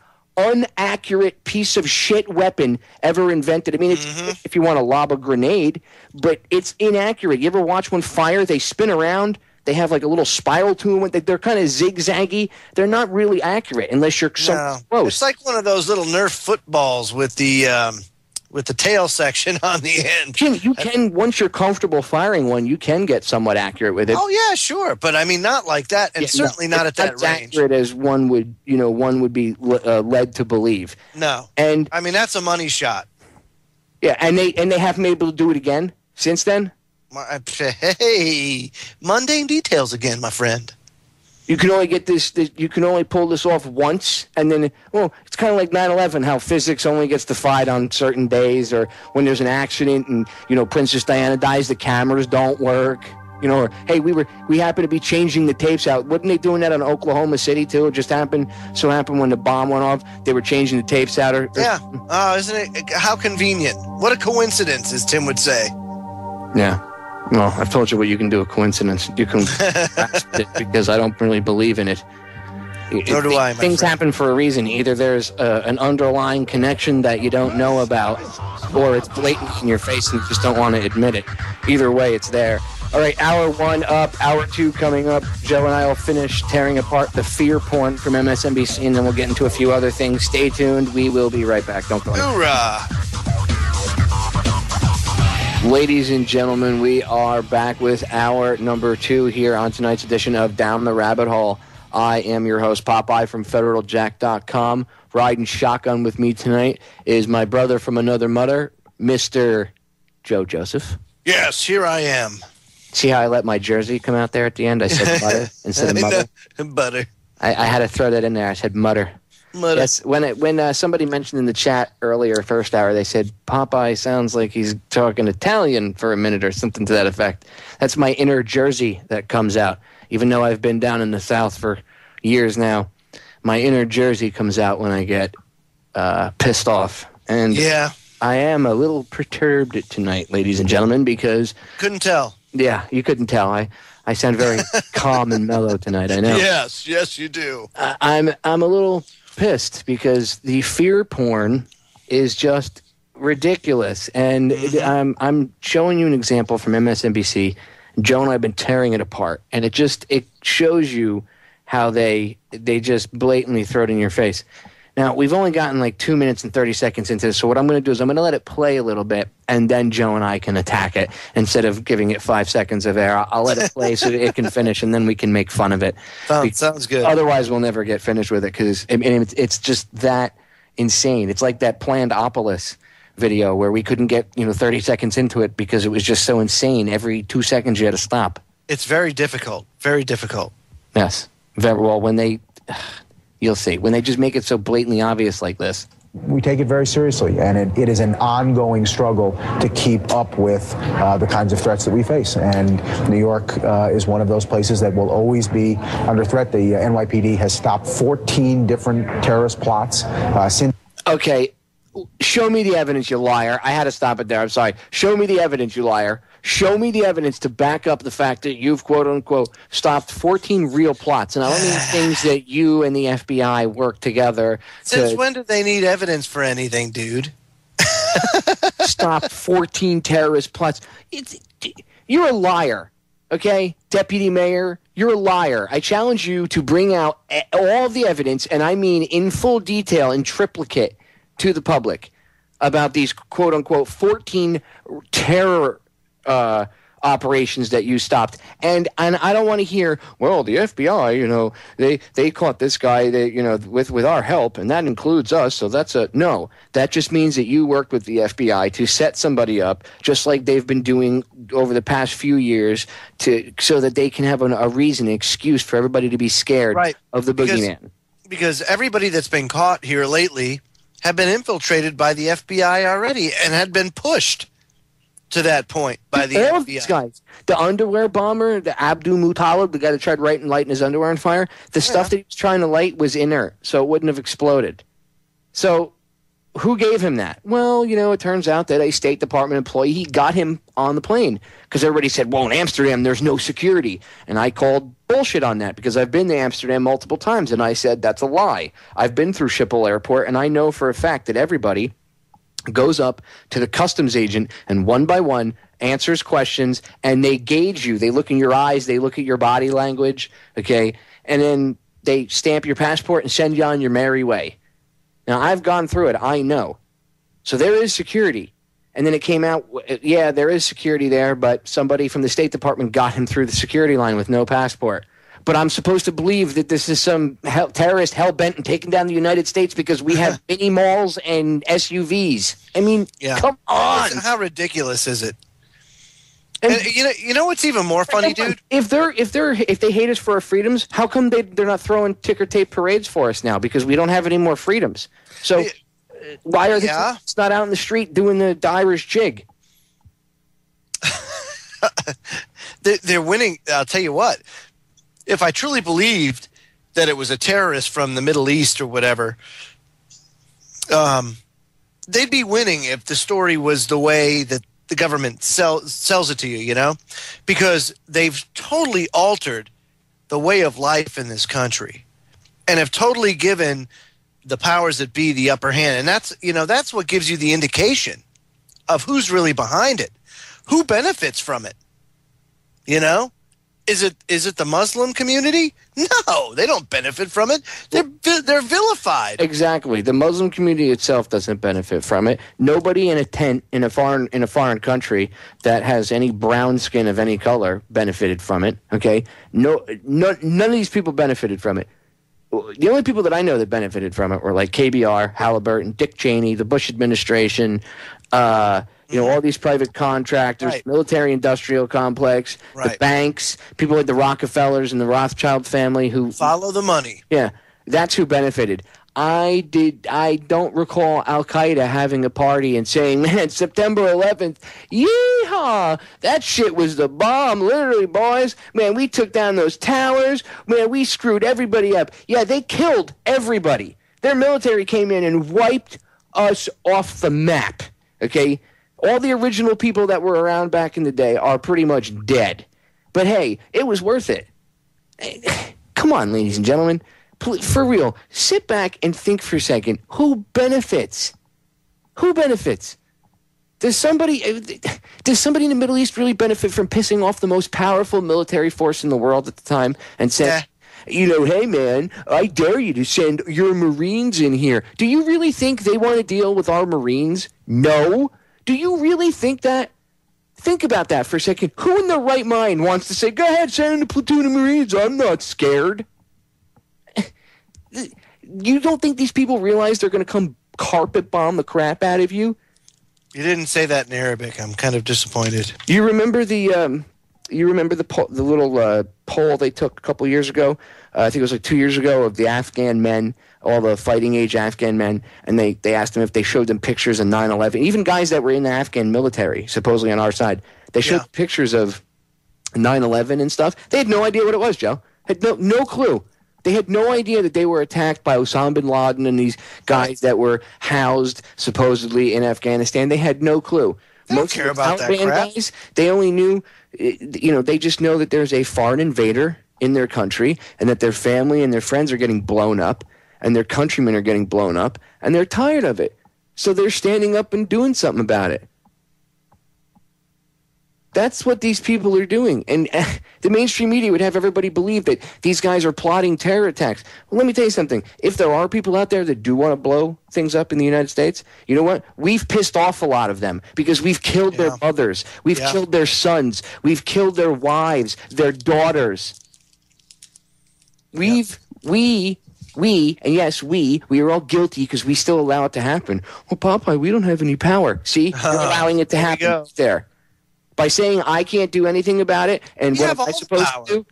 inaccurate piece of shit weapon ever invented. I mean, it's if you want to lob a grenade, but it's inaccurate. You ever watch one fire? They spin around. They have like a little spiral to them. They're kind of zigzaggy. They're not really accurate unless you're so close. It's like one of those little Nerf footballs with the tail section on the end. Jim, you can, once you're comfortable firing one, you can get somewhat accurate with it. Oh yeah, sure, but I mean, not like that, and certainly not at that range. Accurate as one would be led to believe. No, and I mean that's a money shot. Yeah, and they haven't been able to do it again since then. Hey, mundane details again, my friend. You can only get this. You can only pull this off once, and then it's kind of like 9/11, how physics only gets defied on certain days, or when there's an accident and Princess Diana dies, the cameras don't work. Or hey, we happen to be changing the tapes out. Wasn't they doing that in Oklahoma City too? It just happened when the bomb went off, they were changing the tapes out. Yeah. Oh, isn't it? How convenient. What a coincidence, as Tim would say. Yeah. Well, I've told you what you can do. A coincidence. You can grasp it because I don't really believe in it. Nor do I. Things happen for a reason. Either there's an underlying connection that you don't know about, or it's blatant in your face and you just don't want to admit it. Either way, it's there. All right, hour one up, hour two coming up. Joe and I will finish tearing apart the fear porn from MSNBC, and then we'll get into a few other things. Stay tuned. We will be right back. Don't go anywhere. Hoorah! Ladies and gentlemen, we are back with hour number two here on tonight's edition of Down the Rabbit Hole. I am your host, Popeye from FederalJack.com. Riding shotgun with me tonight is my brother from another mother, Mr. Joe Joseph. Yes, here I am. See how I let my jersey come out there at the end? I said butter instead of mother. Butter. I had to throw that in there. I said mutter. Mutter. Yes, when somebody mentioned in the chat earlier, first hour, they said Popeye sounds like he's talking Italian for a minute or something to that effect. That's my inner Jersey that comes out. Even though I've been down in the South for years now, my inner Jersey comes out when I get pissed off. And yeah, I am a little perturbed tonight, ladies and gentlemen, because... Couldn't tell. Yeah, you couldn't tell. I sound very calm and mellow tonight, I know. Yes, you do. I'm a little pissed because the fear porn is just ridiculous. And I'm showing you an example from MSNBC. Joe and I have been tearing it apart. And it shows you how they just blatantly throw it in your face. Now, we've only gotten like 2 minutes and 30 seconds into this, so what I'm going to do is I'm going to let it play a little bit, and then Joe and I can attack it. Instead of giving it 5 seconds of air, I'll let it play so it can finish, and then we can make fun of it. Sounds good. Otherwise, we'll never get finished with it, because it's just that insane. It's like that Planned Opolis video where we couldn't get 30 seconds into it because it was just so insane. Every 2 seconds you had to stop. It's very difficult. Very difficult. Yes. Very well, when they... You'll see. When they just make it so blatantly obvious like this. We take it very seriously, and it is an ongoing struggle to keep up with the kinds of threats that we face. And New York is one of those places that will always be under threat. The NYPD has stopped 14 different terrorist plots since. Okay, show me the evidence, you liar. I had to stop it there. I'm sorry. Show me the evidence, you liar. Show me the evidence to back up the fact that you've, quote-unquote, stopped 14 real plots. And I don't mean things that you and the FBI work together. Since when do they need evidence for anything, dude? Stop 14 terrorist plots. You're a liar, okay? Deputy Mayor, you're a liar. I challenge you to bring out all of the evidence, and I mean in full detail, in triplicate, to the public about these, quote-unquote, 14 terror operations that you stopped. And I don't want to hear, well, the FBI, they caught this guy, with our help, and that includes us, so that's no. That just means that you worked with the FBI to set somebody up, just like they've been doing over the past few years, so that they can have an excuse for everybody to be scared of the boogeyman. Because everybody that's been caught here lately have been infiltrated by the FBI already and had been pushed to that point by the FBI. All of these guys. The underwear bomber, the Abdul Muttalib, the guy that tried lighting his underwear on fire, the stuff that he was trying to light was inert, so it wouldn't have exploded. So who gave him that? Well, it turns out that a State Department employee, he got him on the plane because everybody said, well, in Amsterdam, there's no security. And I called bullshit on that because I've been to Amsterdam multiple times, and I said that's a lie. I've been through Schiphol Airport, and I know for a fact that everybody goes up to the customs agent and one by one answers questions, and they gauge you. They look in your eyes. They look at your body language, okay? And then they stamp your passport and send you on your merry way. Now, I've gone through it. I know. So there is security. And then it came out, yeah, there is security there, but somebody from the State Department got him through the security line with no passport. But I'm supposed to believe that this is some terrorist hell-bent on taking down the United States because we have mini malls and SUVs. I mean, come on. How ridiculous is it? And you know what's even more funny, dude? If they hate us for our freedoms, how come they're not throwing ticker tape parades for us now? Because we don't have any more freedoms. So why are they not out in the street doing the Irish jig? They're winning. I'll tell you what. If I truly believed that it was a terrorist from the Middle East or whatever, they'd be winning if the story was the way that the government sells it to you, because they've totally altered the way of life in this country and have totally given the powers that be the upper hand. And that's what gives you the indication of who's really behind it, who benefits from it. Is it the Muslim community? No, they don't benefit from it. They're vilified. Exactly. The Muslim community itself doesn't benefit from it. Nobody in a tent in a foreign country that has any brown skin of any color benefited from it. Okay, none of these people benefited from it. The only people that I know that benefited from it were like KBR, Halliburton, Dick Cheney, the Bush administration. All these private contractors, military-industrial complex, the banks, people like the Rockefellers and the Rothschild family who follow the money. Yeah, that's who benefited. I don't recall Al-Qaeda having a party and saying, man, September 11th, yeehaw, that shit was the bomb, literally, boys. Man, we took down those towers. Man, we screwed everybody up. Yeah, they killed everybody. Their military came in and wiped us off the map, okay? All the original people that were around back in the day are pretty much dead. But hey, it was worth it. Come on, ladies and gentlemen. For real, sit back and think for a second. Who benefits? Who benefits? Does somebody in the Middle East really benefit from pissing off the most powerful military force in the world at the time and saying, hey, man, I dare you to send your Marines in here. Do you really think they want to deal with our Marines? No. Do you really think that? Think about that for a second. Who in their right mind wants to say, go ahead, send in a platoon of Marines. I'm not scared. You don't think these people realize they're going to come carpet bomb the crap out of you? You didn't say that in Arabic. I'm kind of disappointed. You remember the little poll they took a couple years ago? I think it was like 2 years ago of the Afghan men, all the fighting age Afghan men, and they asked them if they showed them pictures of 9/11. Even guys that were in the Afghan military, supposedly on our side, they showed pictures of 9/11 and stuff. They had no idea what it was, Joe. Had no clue. They had no idea that they were attacked by Osama bin Laden and these guys that were housed supposedly in Afghanistan. They had no clue. They don't care about that crap. Guys, they only knew, they just know that there's a foreign invader in their country and that their family and their friends are getting blown up and their countrymen are getting blown up and they're tired of it. So they're standing up and doing something about it. That's what these people are doing. And the mainstream media would have everybody believe that these guys are plotting terror attacks. Well, let me tell you something. If there are people out there that do want to blow things up in the United States, you know what? We've pissed off a lot of them because we've killed their mothers. We've killed their sons. We've killed their wives, their daughters. We are all guilty because we still allow it to happen. Well, Popeye, we don't have any power. See? You're allowing it to happen there. By saying I can't do anything about it, and what am I supposed to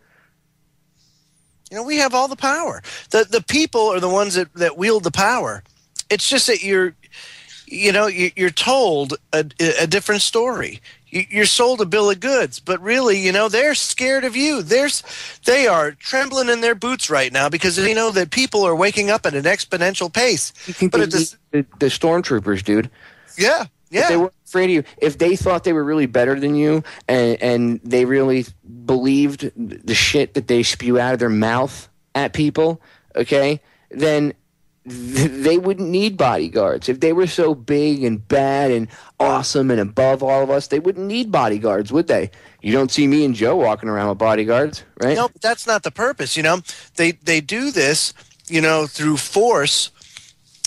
do? We have all the power. The people are the ones that wield the power. It's just that you're told a different story. You're sold a bill of goods, but really, they're scared of you. They are trembling in their boots right now because they know that people are waking up at an exponential pace. But the stormtroopers, dude. Yeah. If they were afraid of you, if they thought they were really better than you, and they really believed the shit that they spew out of their mouth at people, okay, then they wouldn't need bodyguards. If they were so big and bad and awesome and above all of us, they wouldn't need bodyguards, would they? You don't see me and Joe walking around with bodyguards, right? No, but that's not the purpose. They do this, through force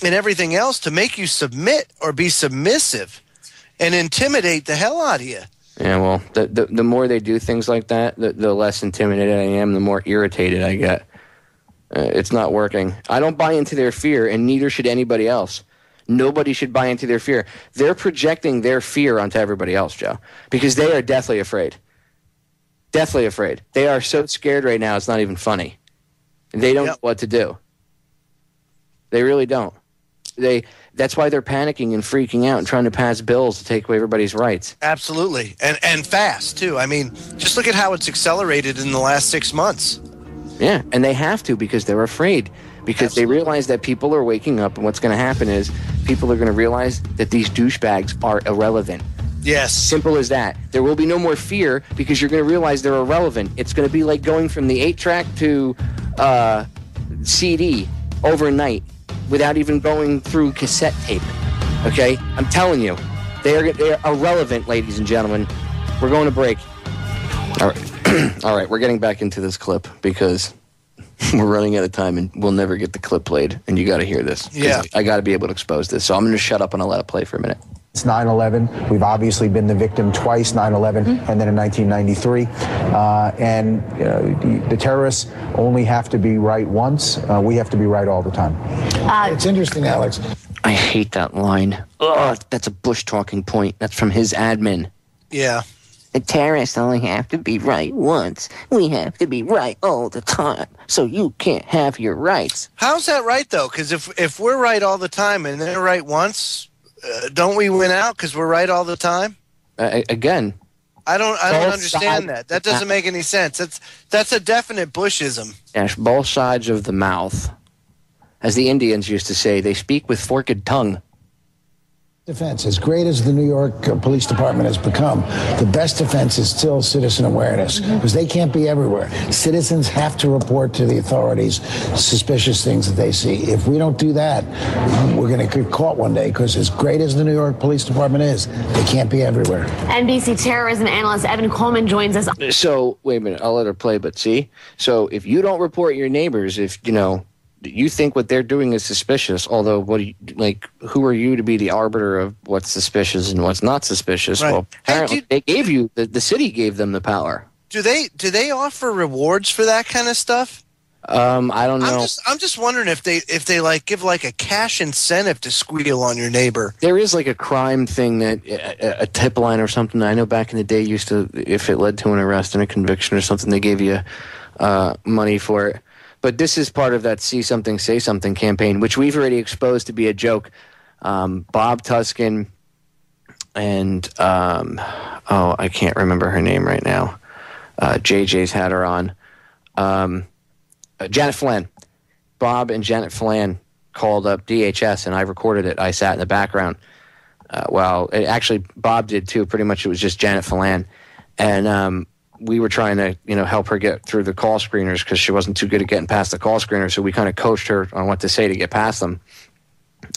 and everything else to make you submit or be submissive and intimidate the hell out of you. Yeah, well, the more they do things like that, the less intimidated I am, the more irritated I get. It's not working. I don't buy into their fear, and neither should anybody else. Nobody should buy into their fear. They're projecting their fear onto everybody else, Joe, because they are deathly afraid. Deathly afraid. They are so scared right now, it's not even funny. They don't know what to do. They really don't. That's why they're panicking and freaking out and trying to pass bills to take away everybody's rights. Absolutely. And fast, too. I mean, just look at how it's accelerated in the last 6 months. Yeah, and they have to because they're afraid. Because they realize that people are waking up, and what's going to happen is people are going to realize that these douchebags are irrelevant. Yes. Simple as that. There will be no more fear because you're going to realize they're irrelevant. It's going to be like going from the 8-track to CD overnight without even going through cassette tape. Okay? I'm telling you. They are irrelevant, ladies and gentlemen. We're going to break. All right. All right, we're getting back into this clip because we're running out of time and we'll never get the clip played. And you got to hear this. Yeah. I got to be able to expose this. So I'm going to shut up and I'll let it play for a minute. It's 9/11. We've obviously been the victim twice, 9/11 and then in 1993. The terrorists only have to be right once. We have to be right all the time. It's interesting, Alex. I hate that line. Ugh, that's a Bush talking point. That's from his admin. Yeah. The terrorists only have to be right once. We have to be right all the time. So you can't have your rights. How's that right, though? Because if we're right all the time and they're right once, don't we win out because we're right all the time? Again. I don't understand that. That doesn't make any sense. That's a definite Bushism. Yes, both sides of the mouth. As the Indians used to say, they speak with forked tongue. Defense, as great as the New York Police Department has become, the best defense is still citizen awareness, because they can't be everywhere. Citizens have to report to the authorities suspicious things that they see. If we don't do that, we're going to get caught one day, because as great as the New York Police Department is, they can't be everywhere. NBC terrorism analyst Evan Coleman joins us. So, wait a minute, I'll let her play, but see? So, if you don't report your neighbors, if, you think what they're doing is suspicious, although who are you to be the arbiter of what's suspicious and what's not suspicious? Right. Well, apparently they gave you the city gave them the power. Do they offer rewards for that kind of stuff? I don't know. I'm just wondering if they give like a cash incentive to squeal on your neighbor. There is like a crime thing that a tip line or something. I know back in the day used to, if it led to an arrest and a conviction or something, they gave you money for it. But this is part of that See Something, Say Something campaign, which we've already exposed to be a joke. Bob Tuskin and, I can't remember her name right now. JJ's had her on. Janet Flan. Bob and Janet Flan called up DHS, and I recorded it. I sat in the background. Actually, Bob did too. Pretty much it was just Janet Flan. And we were trying to, help her get through the call screeners because she wasn't too good at getting past the call screeners. So we kind of coached her on what to say to get past them.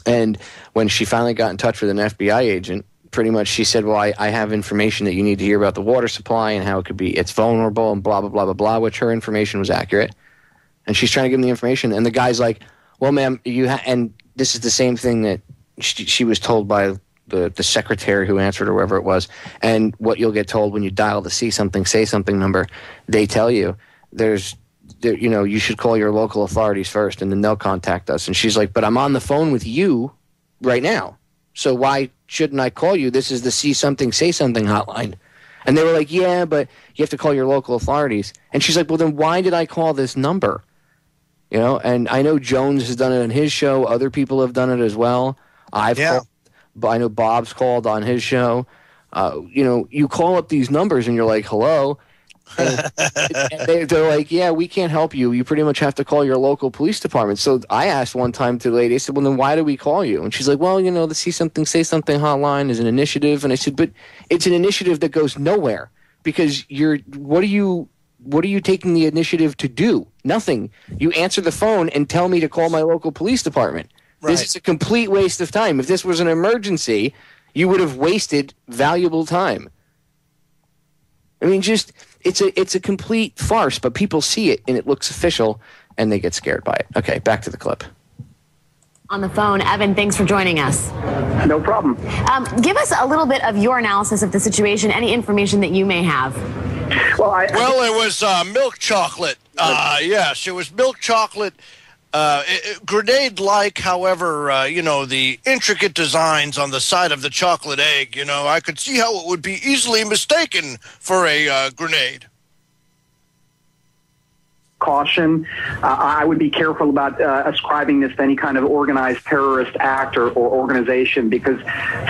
And when she finally got in touch with an FBI agent, pretty much she said, well, I have information that you need to hear about the water supply and how it's vulnerable and blah, blah, blah, blah, blah, which her information was accurate. And she's trying to give him the information. And the guy's like, well, ma'am, and this is the same thing that she was told by the secretary who answered or whoever it was, and what you'll get told when you dial the See Something, Say Something number, they tell you you should call your local authorities first and then they'll contact us. And she's like, but I'm on the phone with you right now, so why shouldn't I call you? This is the See Something, Say Something hotline. And they were like, yeah, but you have to call your local authorities. And she's like, well, then why did I call this number? And I know Jones has done it on his show. Other people have done it as well. I've called I know Bob's called on his show. You call up these numbers and you're like, hello. And they're like, yeah, we can't help you. You pretty much have to call your local police department. So I asked one time to the lady, I said, well, then why do we call you? And she's like, well, the Say Something hotline is an initiative. And I said, but it's an initiative that goes nowhere because what are you taking the initiative to do? Nothing. You answer the phone and tell me to call my local police department. Right. This is a complete waste of time. If this was an emergency, you would have wasted valuable time. I mean, it's a complete farce, but people see it and it looks official and they get scared by it. Okay, back to the clip. On the phone, Evan, thanks for joining us. No problem. Give us a little bit of your analysis of the situation, any information that you may have. Well, it was milk chocolate. Yes, it was milk chocolate. Grenade-like, however, the intricate designs on the side of the chocolate egg, I could see how it would be easily mistaken for a grenade. Caution. I would be careful about ascribing this to any kind of organized terrorist act or organization because,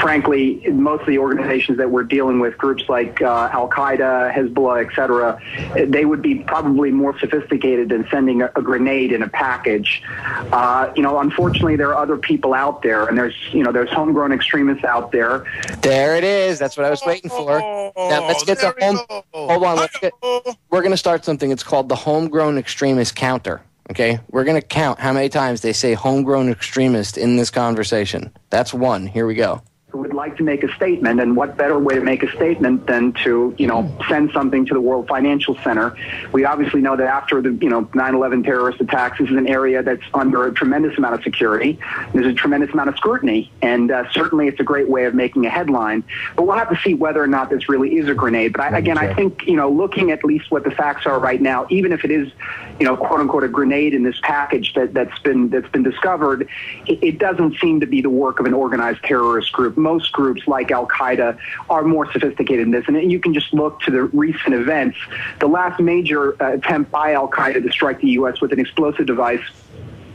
frankly, most of the organizations that we're dealing with, groups like Al-Qaeda, Hezbollah, etc., they would be probably more sophisticated than sending a grenade in a package. Unfortunately, there are other people out there, and there's homegrown extremists out there. There it is. That's what I was waiting for. Now let's get the home. Hold on. We're going to start something. It's called the Homegrown Extremist Counter. Okay, we're going to count how many times they say homegrown extremist in this conversation. That's one. Here we go. Who would like to make a statement, and what better way to make a statement than to, send something to the World Financial Center. We obviously know that after the, 9/11 terrorist attacks, this is an area that's under a tremendous amount of security. There's a tremendous amount of scrutiny, and certainly it's a great way of making a headline. But we'll have to see whether or not this really is a grenade. But I think, looking at least what the facts are right now, even if it is, quote unquote, a grenade in this package that's been discovered, it doesn't seem to be the work of an organized terrorist group. Most groups like Al-Qaeda are more sophisticated in this. And you can just look to the recent events. The last major attempt by Al-Qaeda to strike the U.S. with an explosive device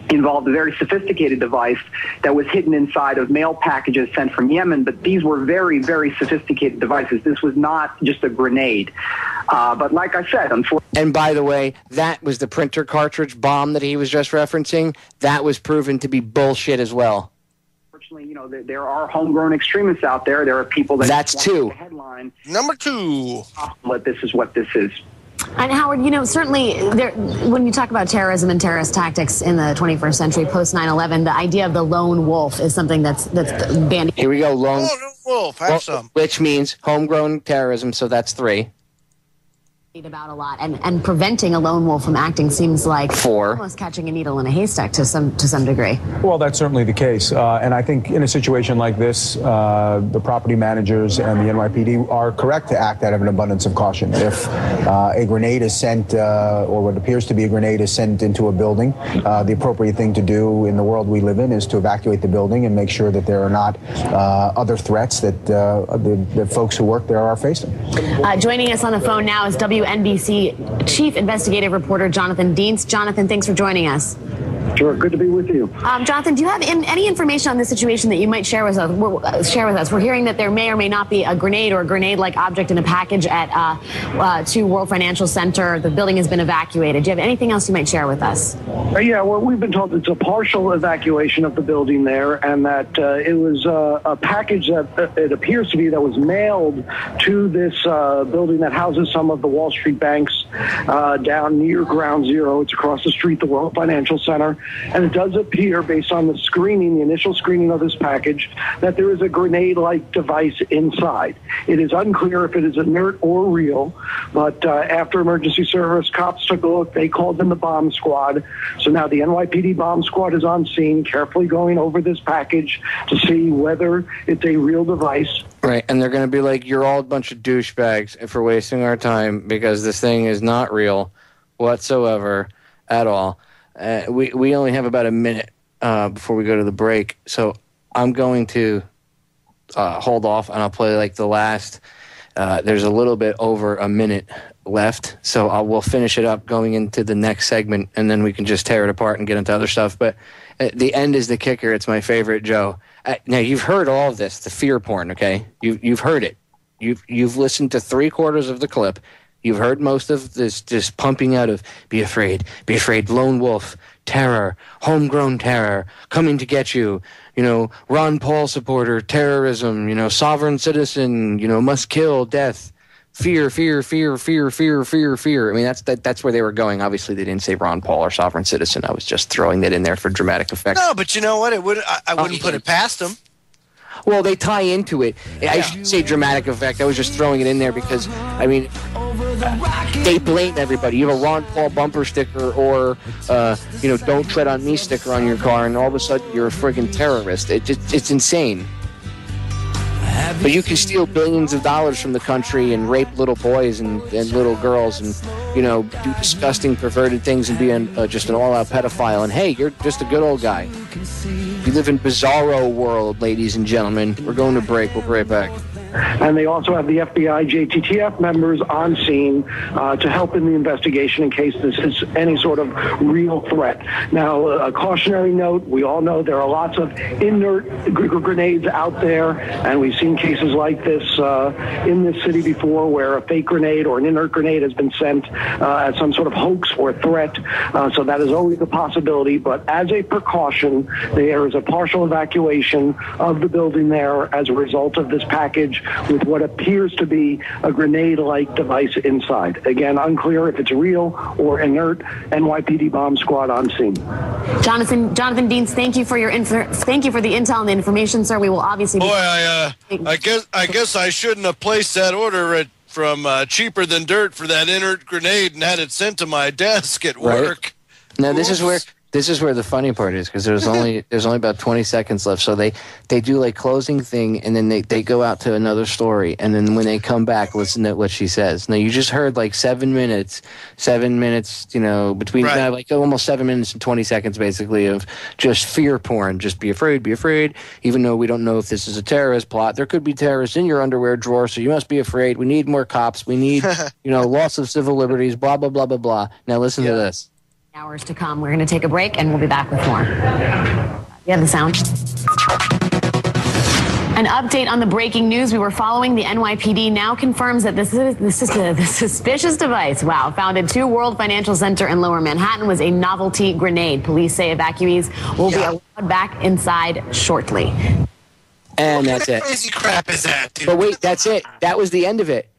involved a very sophisticated device that was hidden inside of mail packages sent from Yemen. But these were very, very sophisticated devices. This was not just a grenade. But like I said, unfortunately... And by the way, that was the printer cartridge bomb that he was just referencing. That was proven to be bullshit as well. There are homegrown extremists out there. There are people that... That's two. Headline. Number two. This is what this is. And Howard, certainly when you talk about terrorism and terrorist tactics in the 21st century, post 9/11, the idea of the lone wolf is something that's banned. Here we go, lone wolf. Have some. Which means homegrown terrorism, so that's 3. About a lot, and preventing a lone wolf from acting seems like 4. Almost catching a needle in a haystack to some degree. Well, that's certainly the case, and I think in a situation like this, the property managers and the NYPD are correct to act out of an abundance of caution. If a grenade is sent, or what appears to be a grenade is sent into a building, the appropriate thing to do in the world we live in is to evacuate the building and make sure that there are not other threats that the folks who work there are facing. Joining us on the phone now is WNBC Chief Investigative Reporter Jonathan Dienst. Jonathan, thanks for joining us. Sure, good to be with you. Jonathan, do you have any information on this situation that you might share with us? We're hearing that there may or may not be a grenade or a grenade-like object in a package at to World Financial Center. The building has been evacuated. Do you have anything else you might share with us? Yeah, well, we've been told it's a partial evacuation of the building there, and that it was a package that it appears to be that was mailed to this building that houses some of the Wall Street banks down near Ground Zero. It's across the street, the World Financial Center. And it does appear, based on the initial screening of this package, that there is a grenade-like device inside. It is unclear if it is inert or real, but after emergency service cops took a look, they called in the bomb squad. So now the NYPD bomb squad is on scene, carefully going over this package to see whether it's a real device. Right, and they're going to be like, you're all a bunch of douchebags for wasting our time because this thing is not real whatsoever at all. We only have about a minute before we go to the break, so I'm going to hold off, and I'll play like the last There's a little bit over a minute left, so we'll finish it up going into the next segment, and then we can just tear it apart and get into other stuff. But the end is the kicker. It's my favorite, Joe. Now, you've heard all of this, the fear porn, okay? You've heard it. You've listened to 3/4 of the clip. You've heard most of this just pumping out of be afraid, lone wolf, terror, homegrown terror, coming to get you, Ron Paul supporter, terrorism, sovereign citizen, must kill, death, fear, fear, fear, fear, fear, fear, fear. I mean, that's where they were going. Obviously, they didn't say Ron Paul or sovereign citizen. I was just throwing that in there for dramatic effect. No, but you know what? I wouldn't put it past them. Well, they tie into it. I should say dramatic effect. I was just throwing it in there because, they blame everybody. You have a Ron Paul bumper sticker or, don't tread on me sticker on your car, and all of a sudden you're a friggin' terrorist. It's insane. But you can steal billions of dollars from the country and rape little boys and little girls and, do disgusting, perverted things and be just an all-out pedophile. And, hey, you're just a good old guy. You live in bizarro world, ladies and gentlemen. We're going to break. We'll be right back. And they also have the FBI JTTF members on scene to help in the investigation in case this is any sort of real threat. Now, a cautionary note, we all know there are lots of inert grenades out there, and we've seen cases like this in this city before where a fake grenade or an inert grenade has been sent as some sort of hoax or threat. So that is always a possibility, but as a precaution, there is a partial evacuation of the building there as a result of this package with what appears to be a grenade-like device inside. Again, unclear if it's real or inert. NYPD bomb squad on scene. Jonathan Deans, thank you for the intel and the information, sir. We will obviously. Boy, I guess I shouldn't have placed that order from cheaper than dirt for that inert grenade and had it sent to my desk at work. Now this is where the funny part is, because there's only about 20 seconds left. So they do like closing thing, and then they go out to another story, and then when they come back, listen to what she says. Now you just heard like 7 minutes, between like almost 7 minutes and 20 seconds basically of just fear porn. Just be afraid, even though we don't know if this is a terrorist plot. There could be terrorists in your underwear drawer, so you must be afraid. We need more cops. We need loss of civil liberties. Blah blah blah blah blah. Now listen to this. Hours to come. We're going to take a break, and we'll be back with more. You have the sound. An update on the breaking news we were following. The NYPD now confirms that the suspicious device, found at 2 World Financial Center in Lower Manhattan was a novelty grenade. Police say evacuees will be allowed back inside shortly. And that's it. What crazy crap is that, dude? But wait, that's it. That was the end of it.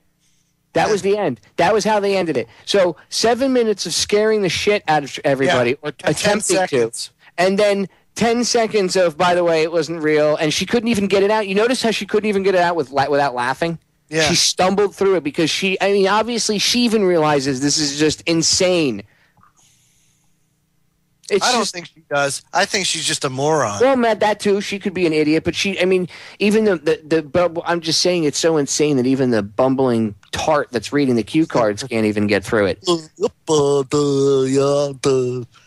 That was the end. That was how they ended it. So 7 minutes of scaring the shit out of everybody, or attempting to, and then 10 seconds of, by the way, it wasn't real, and she couldn't even get it out. You notice how she couldn't even get it out without laughing? Yeah. She stumbled through it because obviously she even realizes this is just insane. I don't think she does. I think she's just a moron. Well, Matt, that too. She could be an idiot, but even I'm just saying it's so insane that even the bumbling tart that's reading the cue cards can't even get through it.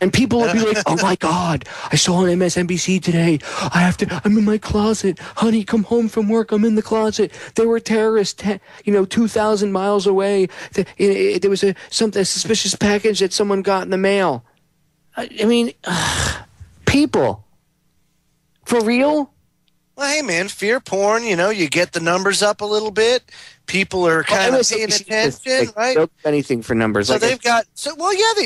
And people will be like, "Oh my God, I saw on MSNBC today. I'm in my closet, honey. Come home from work. I'm in the closet. There were terrorists, 2,000 miles away. There was a suspicious package that someone got in the mail." People. For real? Well, hey, man, fear porn, you get the numbers up a little bit. People are kind of paying attention, right? Don't do anything for numbers. So they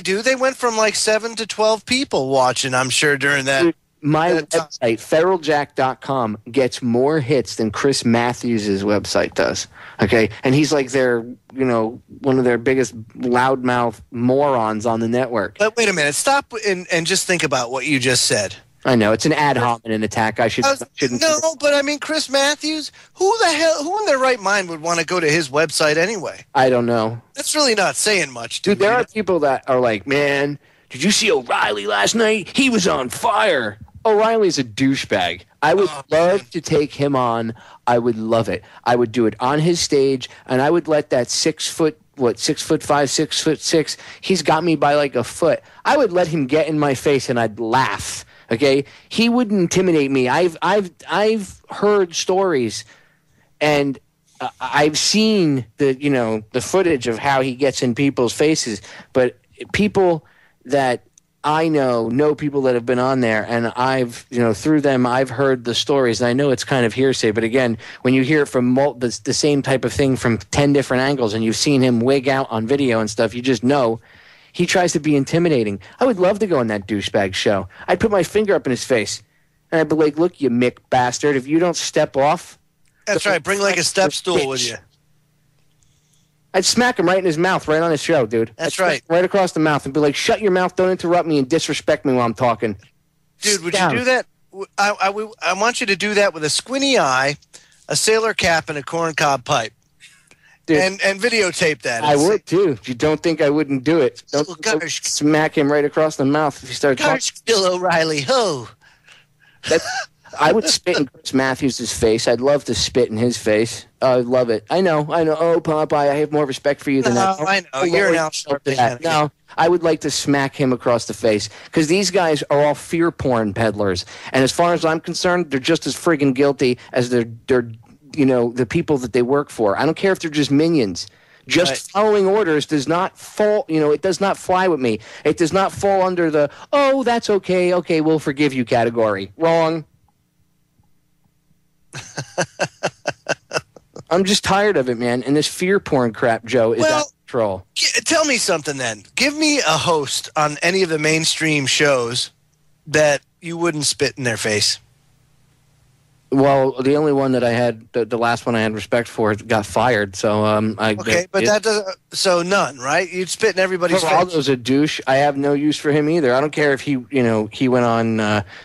do. They went from like 7 to 12 people watching, I'm sure, during that. Dude, my website, federaljack.com, gets more hits than Chris Matthews' website does. Okay? And he's like one of their biggest loudmouth morons on the network. But wait a minute. Stop and just think about what you just said. I know. It's an ad hominem attack. Shouldn't. No, but Chris Matthews, who in their right mind would want to go to his website anyway? I don't know. That's really not saying much, dude. There are people that are like, man, did you see O'Reilly last night? He was on fire. O'Reilly's a douchebag. I would love to take him on. I would love it. I would do it on his stage, and I would let that 6'5", 6'6", he's got me by like a foot. I would let him get in my face, and I'd laugh. Okay, he wouldn't intimidate me. I've heard stories, and I've seen the footage of how he gets in people's faces, but people that I know people that have been on there, and I've, through them, I've heard the stories, and I know it's kind of hearsay, but again, when you hear it from the same type of thing from 10 different angles, and you've seen him wig out on video and stuff, you just know he tries to be intimidating. I would love to go on that douchebag show. I'd put my finger up in his face, and I'd be like, look, you Mick bastard, if you don't step off. That's right, bring like a step stool with you. I'd smack him right in his mouth, right on his show, dude. That's right. Right across the mouth and be like, shut your mouth, don't interrupt me and disrespect me while I'm talking. Dude, would you do that? I want you to do that with a squinty eye, a sailor cap, and a corncob pipe. Dude, and videotape that. I would, too. You don't think I wouldn't do it. Don't smack him right across the mouth if you start talking. Bill O'Reilly, ho! I would spit in Chris Matthews' face. I'd love to spit in his face. I'd love it. I know. Oh, Popeye, I have more respect for you than that. I know. You're an outside. No, I would like to smack him across the face because these guys are all fear porn peddlers. And as far as I'm concerned, they're just as friggin' guilty as they're the people that they work for. I don't care if they're just minions. Just following orders does not fall, it does not fly with me. It does not fall under the, oh, that's okay, we'll forgive you category. Wrong. I'm just tired of it, man. And this fear porn crap, Joe, is out of control. Tell me something then. Give me a host on any of the mainstream shows that you wouldn't spit in their face. Well, the only one that I had, the last one I had respect for, got fired. So that doesn't. So none, right? You'd spit in everybody's face. Geraldo's a douche. I have no use for him either. I don't care if he went on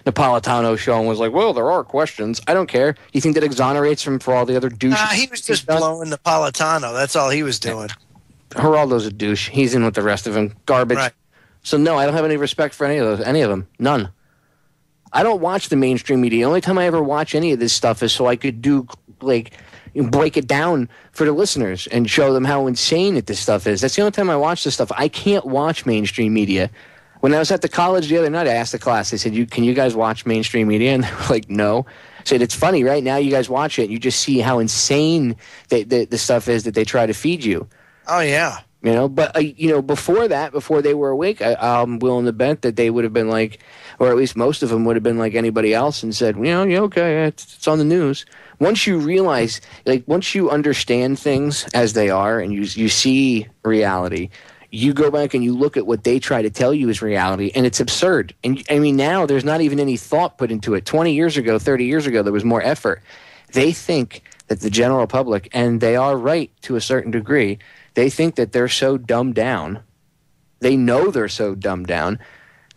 Napolitano's show and was like, "Well, there are questions." I don't care. You think that exonerates him for all the other douches? He was just blowing Napolitano. That's all he was doing. Geraldo's a douche. He's in with the rest of them. Garbage. Right. So no, I don't have any respect for any of them. None. I don't watch the mainstream media. The only time I ever watch any of this stuff is so I could break it down for the listeners and show them how insane that this stuff is. That's the only time I watch this stuff. I can't watch mainstream media. When I was at the college the other night, I asked the class, I said, can you guys watch mainstream media? And they were like, no. I said, it's funny, right? Now you guys watch it, and you just see how insane the stuff is that they try to feed you. Oh, yeah. But before that, before they were awake, I'm willing to bet that they would have been like, or at least most of them would have been like anybody else and said, yeah, okay, it's on the news. Once you realize, once you understand things as they are and you see reality, you go back and you look at what they try to tell you is reality, and it's absurd. And I mean, now there's not even any thought put into it. 20 years ago, 30 years ago, there was more effort. They think that the general public, and they are right to a certain degree, they think that they're so dumbed down, they know they're so dumbed down,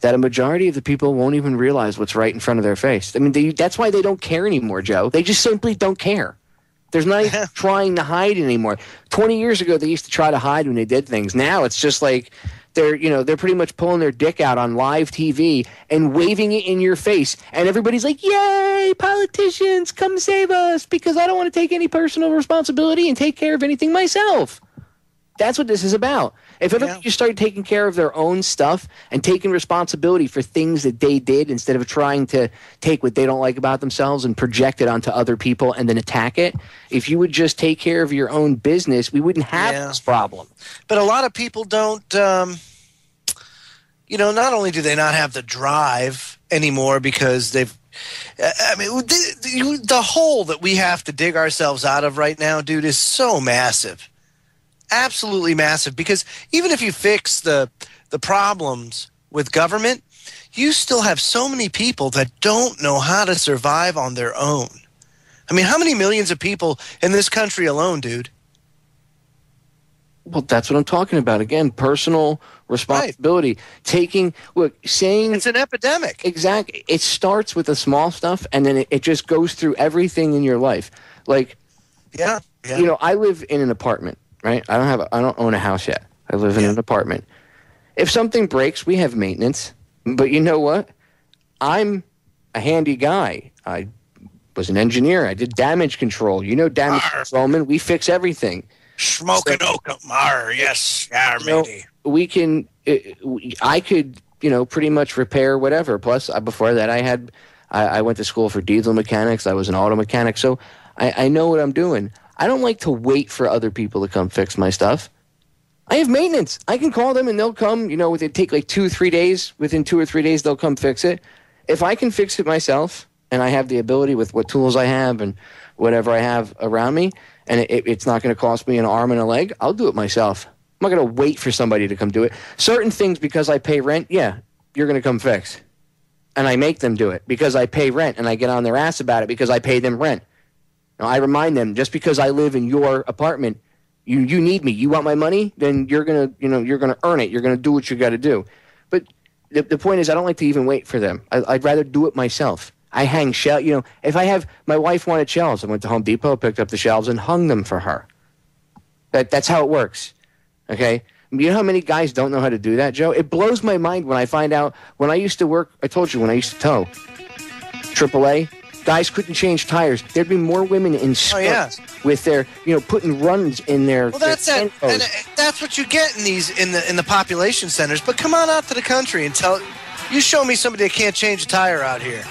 that a majority of the people won't even realize what's right in front of their face. I mean, that's why they don't care anymore, Joe. They just simply don't care. There's not even trying to hide anymore. 20 years ago, they used to try to hide when they did things. Now it's just like they're pretty much pulling their dick out on live TV and waving it in your face. And everybody's like, yay, politicians, come save us, because I don't want to take any personal responsibility and take care of anything myself. That's what this is about. If everybody just started taking care of their own stuff and taking responsibility for things that they did instead of trying to take what they don't like about themselves and project it onto other people and then attack it, if you would just take care of your own business, we wouldn't have this problem. But a lot of people don't, not only do they not have the drive anymore because they've, the hole that we have to dig ourselves out of right now, dude, is so massive. Absolutely massive, because even if you fix the problems with government, you still have so many people that don't know how to survive on their own. I mean, how many millions of people in this country alone, dude? Well, that's what I'm talking about. Again, personal responsibility. Right. Saying it's an epidemic. Exactly. It starts with the small stuff, and then it just goes through everything in your life. I live in an apartment. Right? I don't own a house yet. I live in an apartment. If something breaks, we have maintenance. But you know what? I'm a handy guy. I was an engineer. I did damage control. Damage controlman. We fix everything. Smoking oakum. Yes. Matey. We can. I could. Pretty much repair whatever. Plus, before that, I went to school for diesel mechanics. I was an auto mechanic, so I know what I'm doing. I don't like to wait for other people to come fix my stuff. I have maintenance. I can call them and they'll come, it take like 2 or 3 days. Within 2 or 3 days, they'll come fix it. If I can fix it myself and I have the ability with what tools I have and whatever I have around me, and it's not going to cost me an arm and a leg, I'll do it myself. I'm not going to wait for somebody to come do it. Certain things, because I pay rent, yeah, you're going to come fix. And I make them do it because I pay rent, and I get on their ass about it because I pay them rent. Now, I remind them, just because I live in your apartment, you need me. You want my money? Then you're gonna earn it. You're gonna do what you got to do. But the point is, I don't like to even wait for them. I'd rather do it myself. I hang shelves. If I have my wife wanted shelves, I went to Home Depot, picked up the shelves, and hung them for her. That's how it works. Okay. You know how many guys don't know how to do that, Joe? It blows my mind when I find out. When I used to work, I told you when I used to tow AAA. Guys couldn't change tires. There'd be more women in skirts with their, putting runs in their. Well, that's it, and that's what you get in the population centers. But come on out to the country and show me somebody that can't change a tire out here.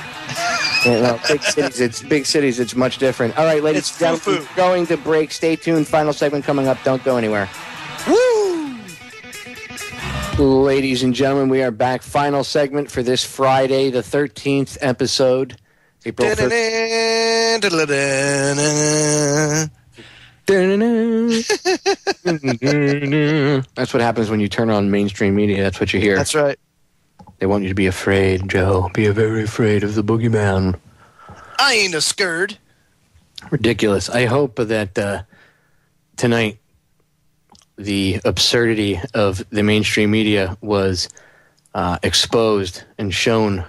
Big cities. It's much different. All right, ladies and gentlemen, going to break. Stay tuned. Final segment coming up. Don't go anywhere. Woo! Ladies and gentlemen, we are back. Final segment for this Friday, the 13th episode. April 13th. That's what happens when you turn on mainstream media. That's what you hear. That's right. They want you to be afraid, Joe. Be very afraid of the boogeyman. I ain't a scared. Ridiculous. I hope that tonight the absurdity of the mainstream media was exposed and shown.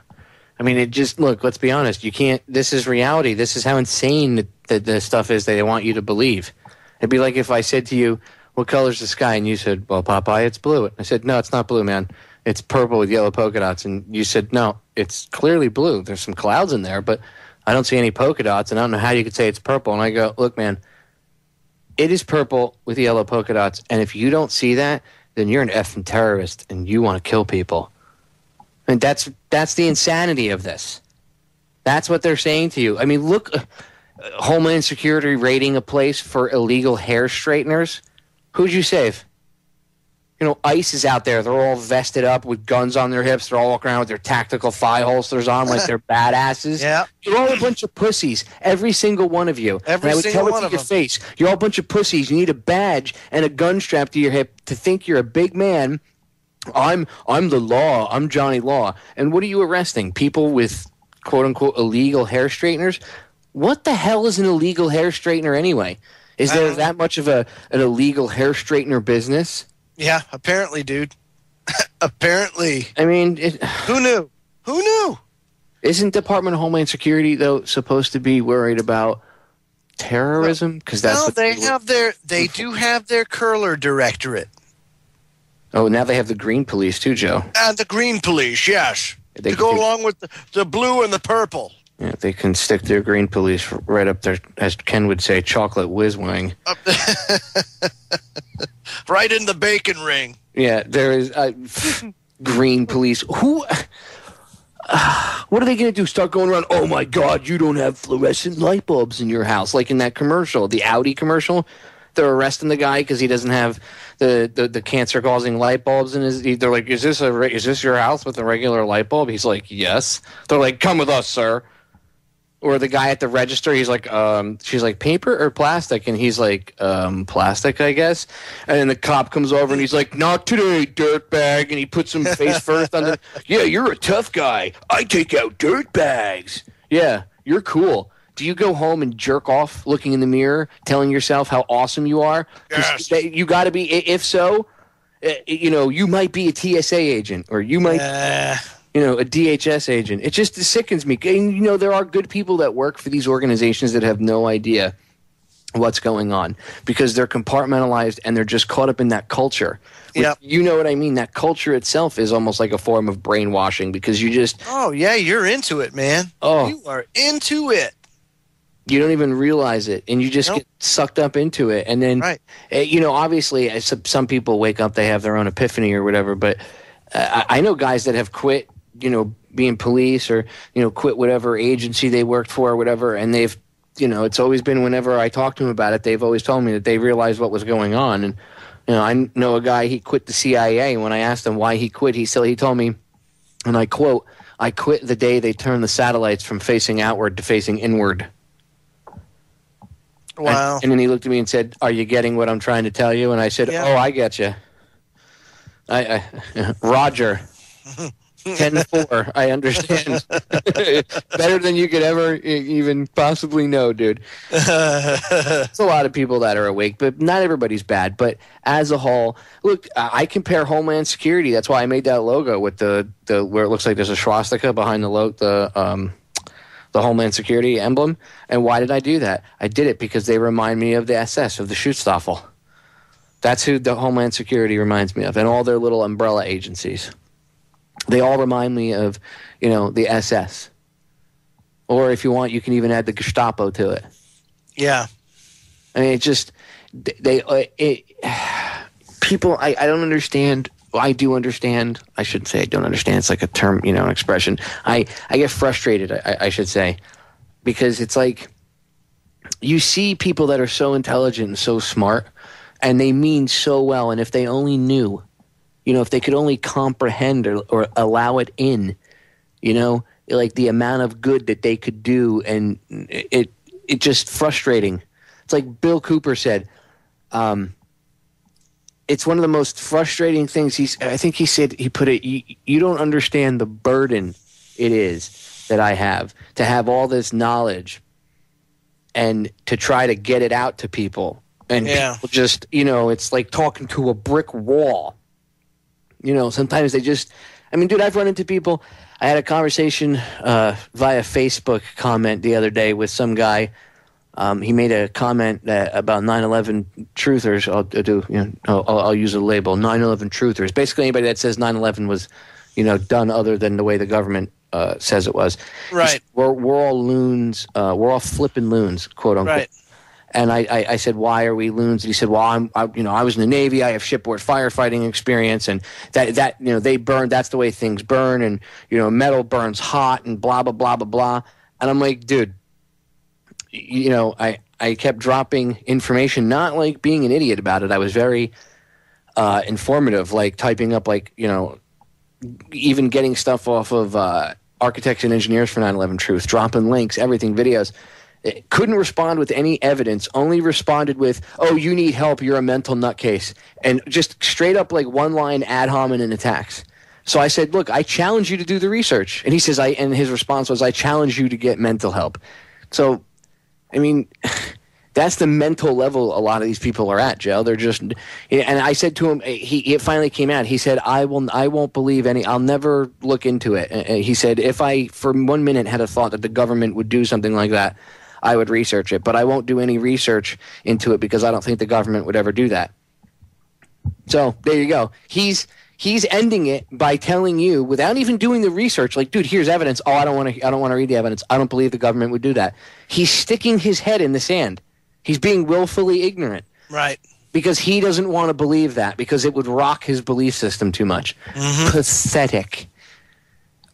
I mean, look, let's be honest. You can't, this is reality. This is how insane that the stuff is that they want you to believe. It'd be like if I said to you, what color's the sky? And you said, well, Popeye, it's blue. I said, no, it's not blue, man. It's purple with yellow polka dots. And you said, no, it's clearly blue. There's some clouds in there, but I don't see any polka dots, and I don't know how you could say it's purple. And I go, look, man, it is purple with yellow polka dots. And if you don't see that, then you're an effing terrorist and you want to kill people. And that's the insanity of this. That's what they're saying to you. I mean, look, Homeland Security raiding a place for illegal hair straighteners. Who'd you save? ICE is out there. They're all vested up with guns on their hips. They're all walking around with their tactical thigh holsters on like they're badasses. Yeah. You're all a bunch of pussies. Every single one of you. Every single one of them. I would tell it to your face. You're all a bunch of pussies. You need a badge and a gun strapped to your hip to think you're a big man. I'm the law. I'm Johnny Law. And what are you arresting? People with quote-unquote illegal hair straighteners? What the hell is an illegal hair straightener anyway? Is there that much of an illegal hair straightener business? Yeah, apparently, dude. Apparently. I mean, who knew? Who knew? Isn't Department of Homeland Security though supposed to be worried about terrorism? Because they do have their curler directorate. Oh, now they have the green police too, Joe. And the green police, yes, to go along with the blue and the purple. Yeah, they can stick their green police right up there, as Ken would say, chocolate whiz wing. Right in the bacon ring. Yeah, there is green police. Who? What are they going to do? Start going around, oh my God, you don't have fluorescent light bulbs in your house, like in that commercial, the Audi commercial. They're arresting the guy because he doesn't have the cancer-causing light bulbs in his. They're like, is this your house with a regular light bulb? He's like, yes. They're like, come with us, sir. Or the guy at the register, he's like, she's like, paper or plastic? And he's like, plastic, I guess. And then the cop comes over and he's like, not today, dirtbag. And he puts him face first on the. Yeah, you're a tough guy. I take out dirt bags. Yeah, you're cool. Do you go home and jerk off looking in the mirror, telling yourself how awesome you are? Yes. You got to be, if so, you might be a TSA agent or you might, a DHS agent. It just sickens me. And, there are good people that work for these organizations that have no idea what's going on because they're compartmentalized and they're just caught up in that culture. Yep. You know what I mean? That culture itself is almost like a form of brainwashing because you just... Oh, yeah, you're into it, man. Oh. You are into it. You don't even realize it, and you just get sucked up into it. And then, obviously, some people wake up, they have their own epiphany or whatever, but I know guys that have quit, being police or, quit whatever agency they worked for or whatever, and they've it's always been whenever I talk to them about it, they've always told me that they realized what was going on. And, I know a guy, he quit the CIA. And when I asked him why he quit, he told me, and I quote, "I quit the day they turned the satellites from facing outward to facing inward." Wow. And then he looked at me and said, "Are you getting what I'm trying to tell you?" And I said, "Oh, I get you. Roger. 10-4. I understand. Better than you could ever even possibly know, dude." There's a lot of people that are awake, but not everybody's bad. But as a whole, look, I compare Homeland Security. That's why I made that logo with the where it looks like there's a swastika behind the Homeland Security emblem. And why did I do that? I did it because they remind me of the SS, of the Schutzstaffel. That's who the Homeland Security reminds me of, and all their little umbrella agencies. They all remind me of, the SS. Or if you want, you can even add the Gestapo to it. Yeah. I mean, people, I don't understand. Well, I do understand. I shouldn't say I don't understand. It's like a term, an expression. I get frustrated, I should say, because it's like you see people that are so intelligent and so smart, and they mean so well, and if they only knew, if they could only comprehend or allow it in, like the amount of good that they could do, and it just frustrating. It's like Bill Cooper said, it's one of the most frustrating things. I think he said, he put it, you don't understand the burden it is that I have to have all this knowledge and to try to get it out to people. And people just, it's like talking to a brick wall. Sometimes they just, dude, I've run into people. I had a conversation via Facebook comment the other day with some guy. He made a comment about 9/11 truthers. I'll use a label, 9/11 truthers. Basically, anybody that says 9/11 was, done other than the way the government says it was. Right. We're all loons. We're all flipping loons, quote unquote. Right. And I said, "Why are we loons?" And he said, "Well, I was in the Navy. I have shipboard firefighting experience, and that they burn. That's the way things burn, and metal burns hot, and blah blah blah blah blah." And I'm like, dude, I kept dropping information, not like being an idiot about it. I was very informative, like typing up, even getting stuff off of Architects and Engineers for 9/11 Truth, dropping links, everything, videos. It couldn't respond with any evidence, only responded with, "Oh, you need help, you're a mental nutcase," and just straight up like one-line ad hominem attacks. So I said, "Look, I challenge you to do the research." And he says, and his response was, "I challenge you to get mental help." So, that's the mental level a lot of these people are at, Joe. They're just, and I said to him, it finally came out. He said, I won't believe I'll never look into it. He said, if I, for 1 minute, had a thought that the government would do something like that, I would research it, but I won't do any research into it because I don't think the government would ever do that. So there you go. He's ending it by telling you, without even doing the research, like, dude, here's evidence. Oh, I don't want to read the evidence. I don't believe the government would do that. He's sticking his head in the sand. He's being willfully ignorant. Right. Because he doesn't want to believe that, because it would rock his belief system too much. Mm-hmm. Pathetic.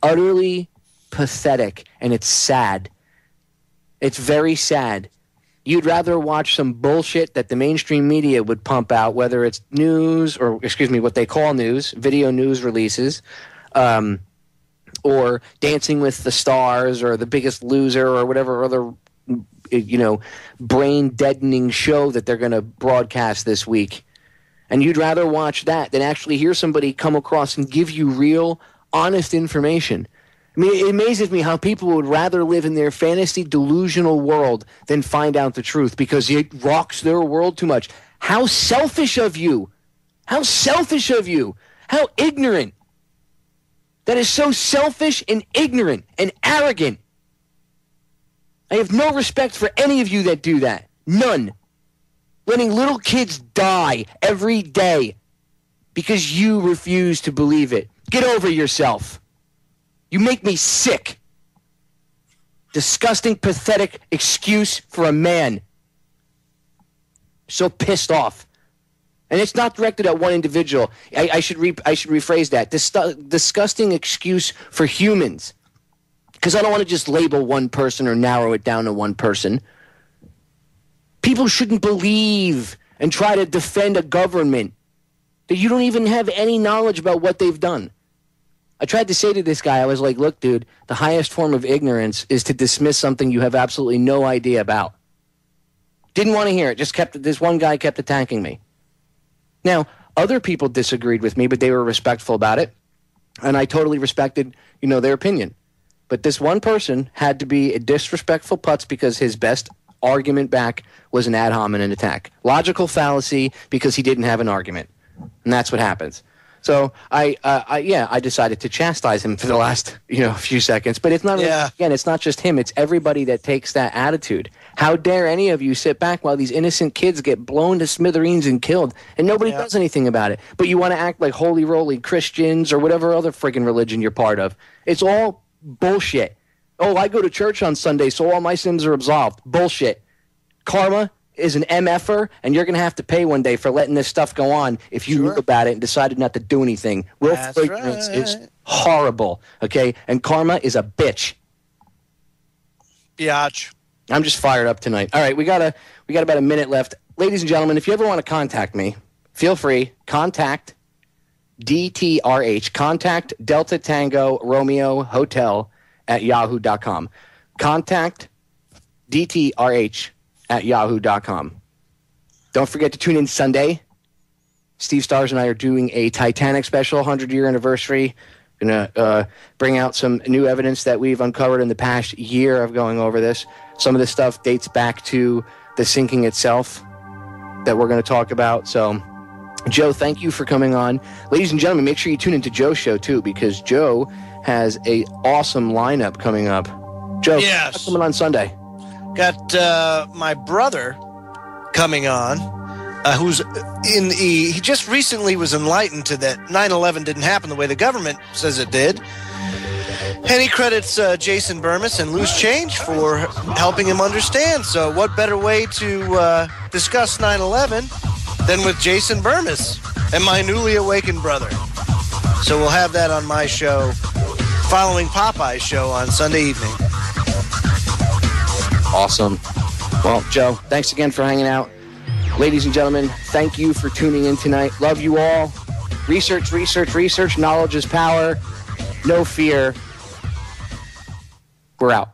Utterly pathetic. And it's sad. It's very sad. You'd rather watch some bullshit that the mainstream media would pump out, whether it's news or, what they call news, video news releases, or Dancing with the Stars or The Biggest Loser or whatever other, brain-deadening show that they're going to broadcast this week. And you'd rather watch that than actually hear somebody come across and give you real, honest information. It amazes me how people would rather live in their fantasy delusional world than find out the truth because it rocks their world too much. How selfish of you. How selfish of you. How ignorant. That is so selfish and ignorant and arrogant. I have no respect for any of you that do that. None. Letting little kids die every day because you refuse to believe it. Get over yourself. You make me sick. Disgusting, pathetic excuse for a man. So pissed off. And it's not directed at one individual. I should rephrase that. Disgusting excuse for humans. Because I don't want to just label one person or narrow it down to one person. People shouldn't believe and try to defend a government that you don't even have any knowledge about what they've done. I tried to say to this guy, I was like, look, dude, the highest form of ignorance is to dismiss something you have absolutely no idea about. Didn't want to hear it. This one guy kept attacking me. Now, other people disagreed with me, but they were respectful about it. And I totally respected, their opinion. But this one person had to be a disrespectful putz because his best argument back was an ad hominem attack. Logical fallacy because he didn't have an argument. And that's what happens. So I decided to chastise him for the last few seconds. But it's not again, it's not just him. It's everybody that takes that attitude. How dare any of you sit back while these innocent kids get blown to smithereens and killed, and nobody does anything about it? But you want to act like holy roly Christians or whatever other freaking religion you're part of. It's all bullshit. Oh, I go to church on Sunday, so all my sins are absolved. Bullshit. Karma is an MFer, and you're going to have to pay one day for letting this stuff go on if you knew about it and decided not to do anything. Willful ignorance is horrible, okay? And karma is a bitch. Biatch. I'm just fired up tonight. All right, we got about a minute left. Ladies and gentlemen, if you ever want to contact me, feel free. Contact DTRH. Contact Delta Tango Romeo Hotel at yahoo.com. Contact DTRH at yahoo.com. Don't forget to tune in Sunday. Steve Stars and I are doing a Titanic special, 100-year anniversary. Going to bring out some new evidence that we've uncovered in the past year of going over this. Some of this stuff dates back to the sinking itself that we're going to talk about. So, Joe, thank you for coming on. Ladies and gentlemen, make sure you tune into Joe's show, too, because Joe has a awesome lineup coming up. Joe, what's coming on Sunday? Got my brother coming on, who's he just recently was enlightened to that 9/11 didn't happen the way the government says it did. And he credits Jason Burmis and Loose Change for helping him understand. So what better way to discuss 9/11 than with Jason Burmis and my newly awakened brother? So we'll have that on my show following Popeye's show on Sunday evening. Awesome. Well, Joe, thanks again for hanging out. Ladies and gentlemen, thank you for tuning in tonight. Love you all. Research, research, research. Knowledge is power. No fear. We're out.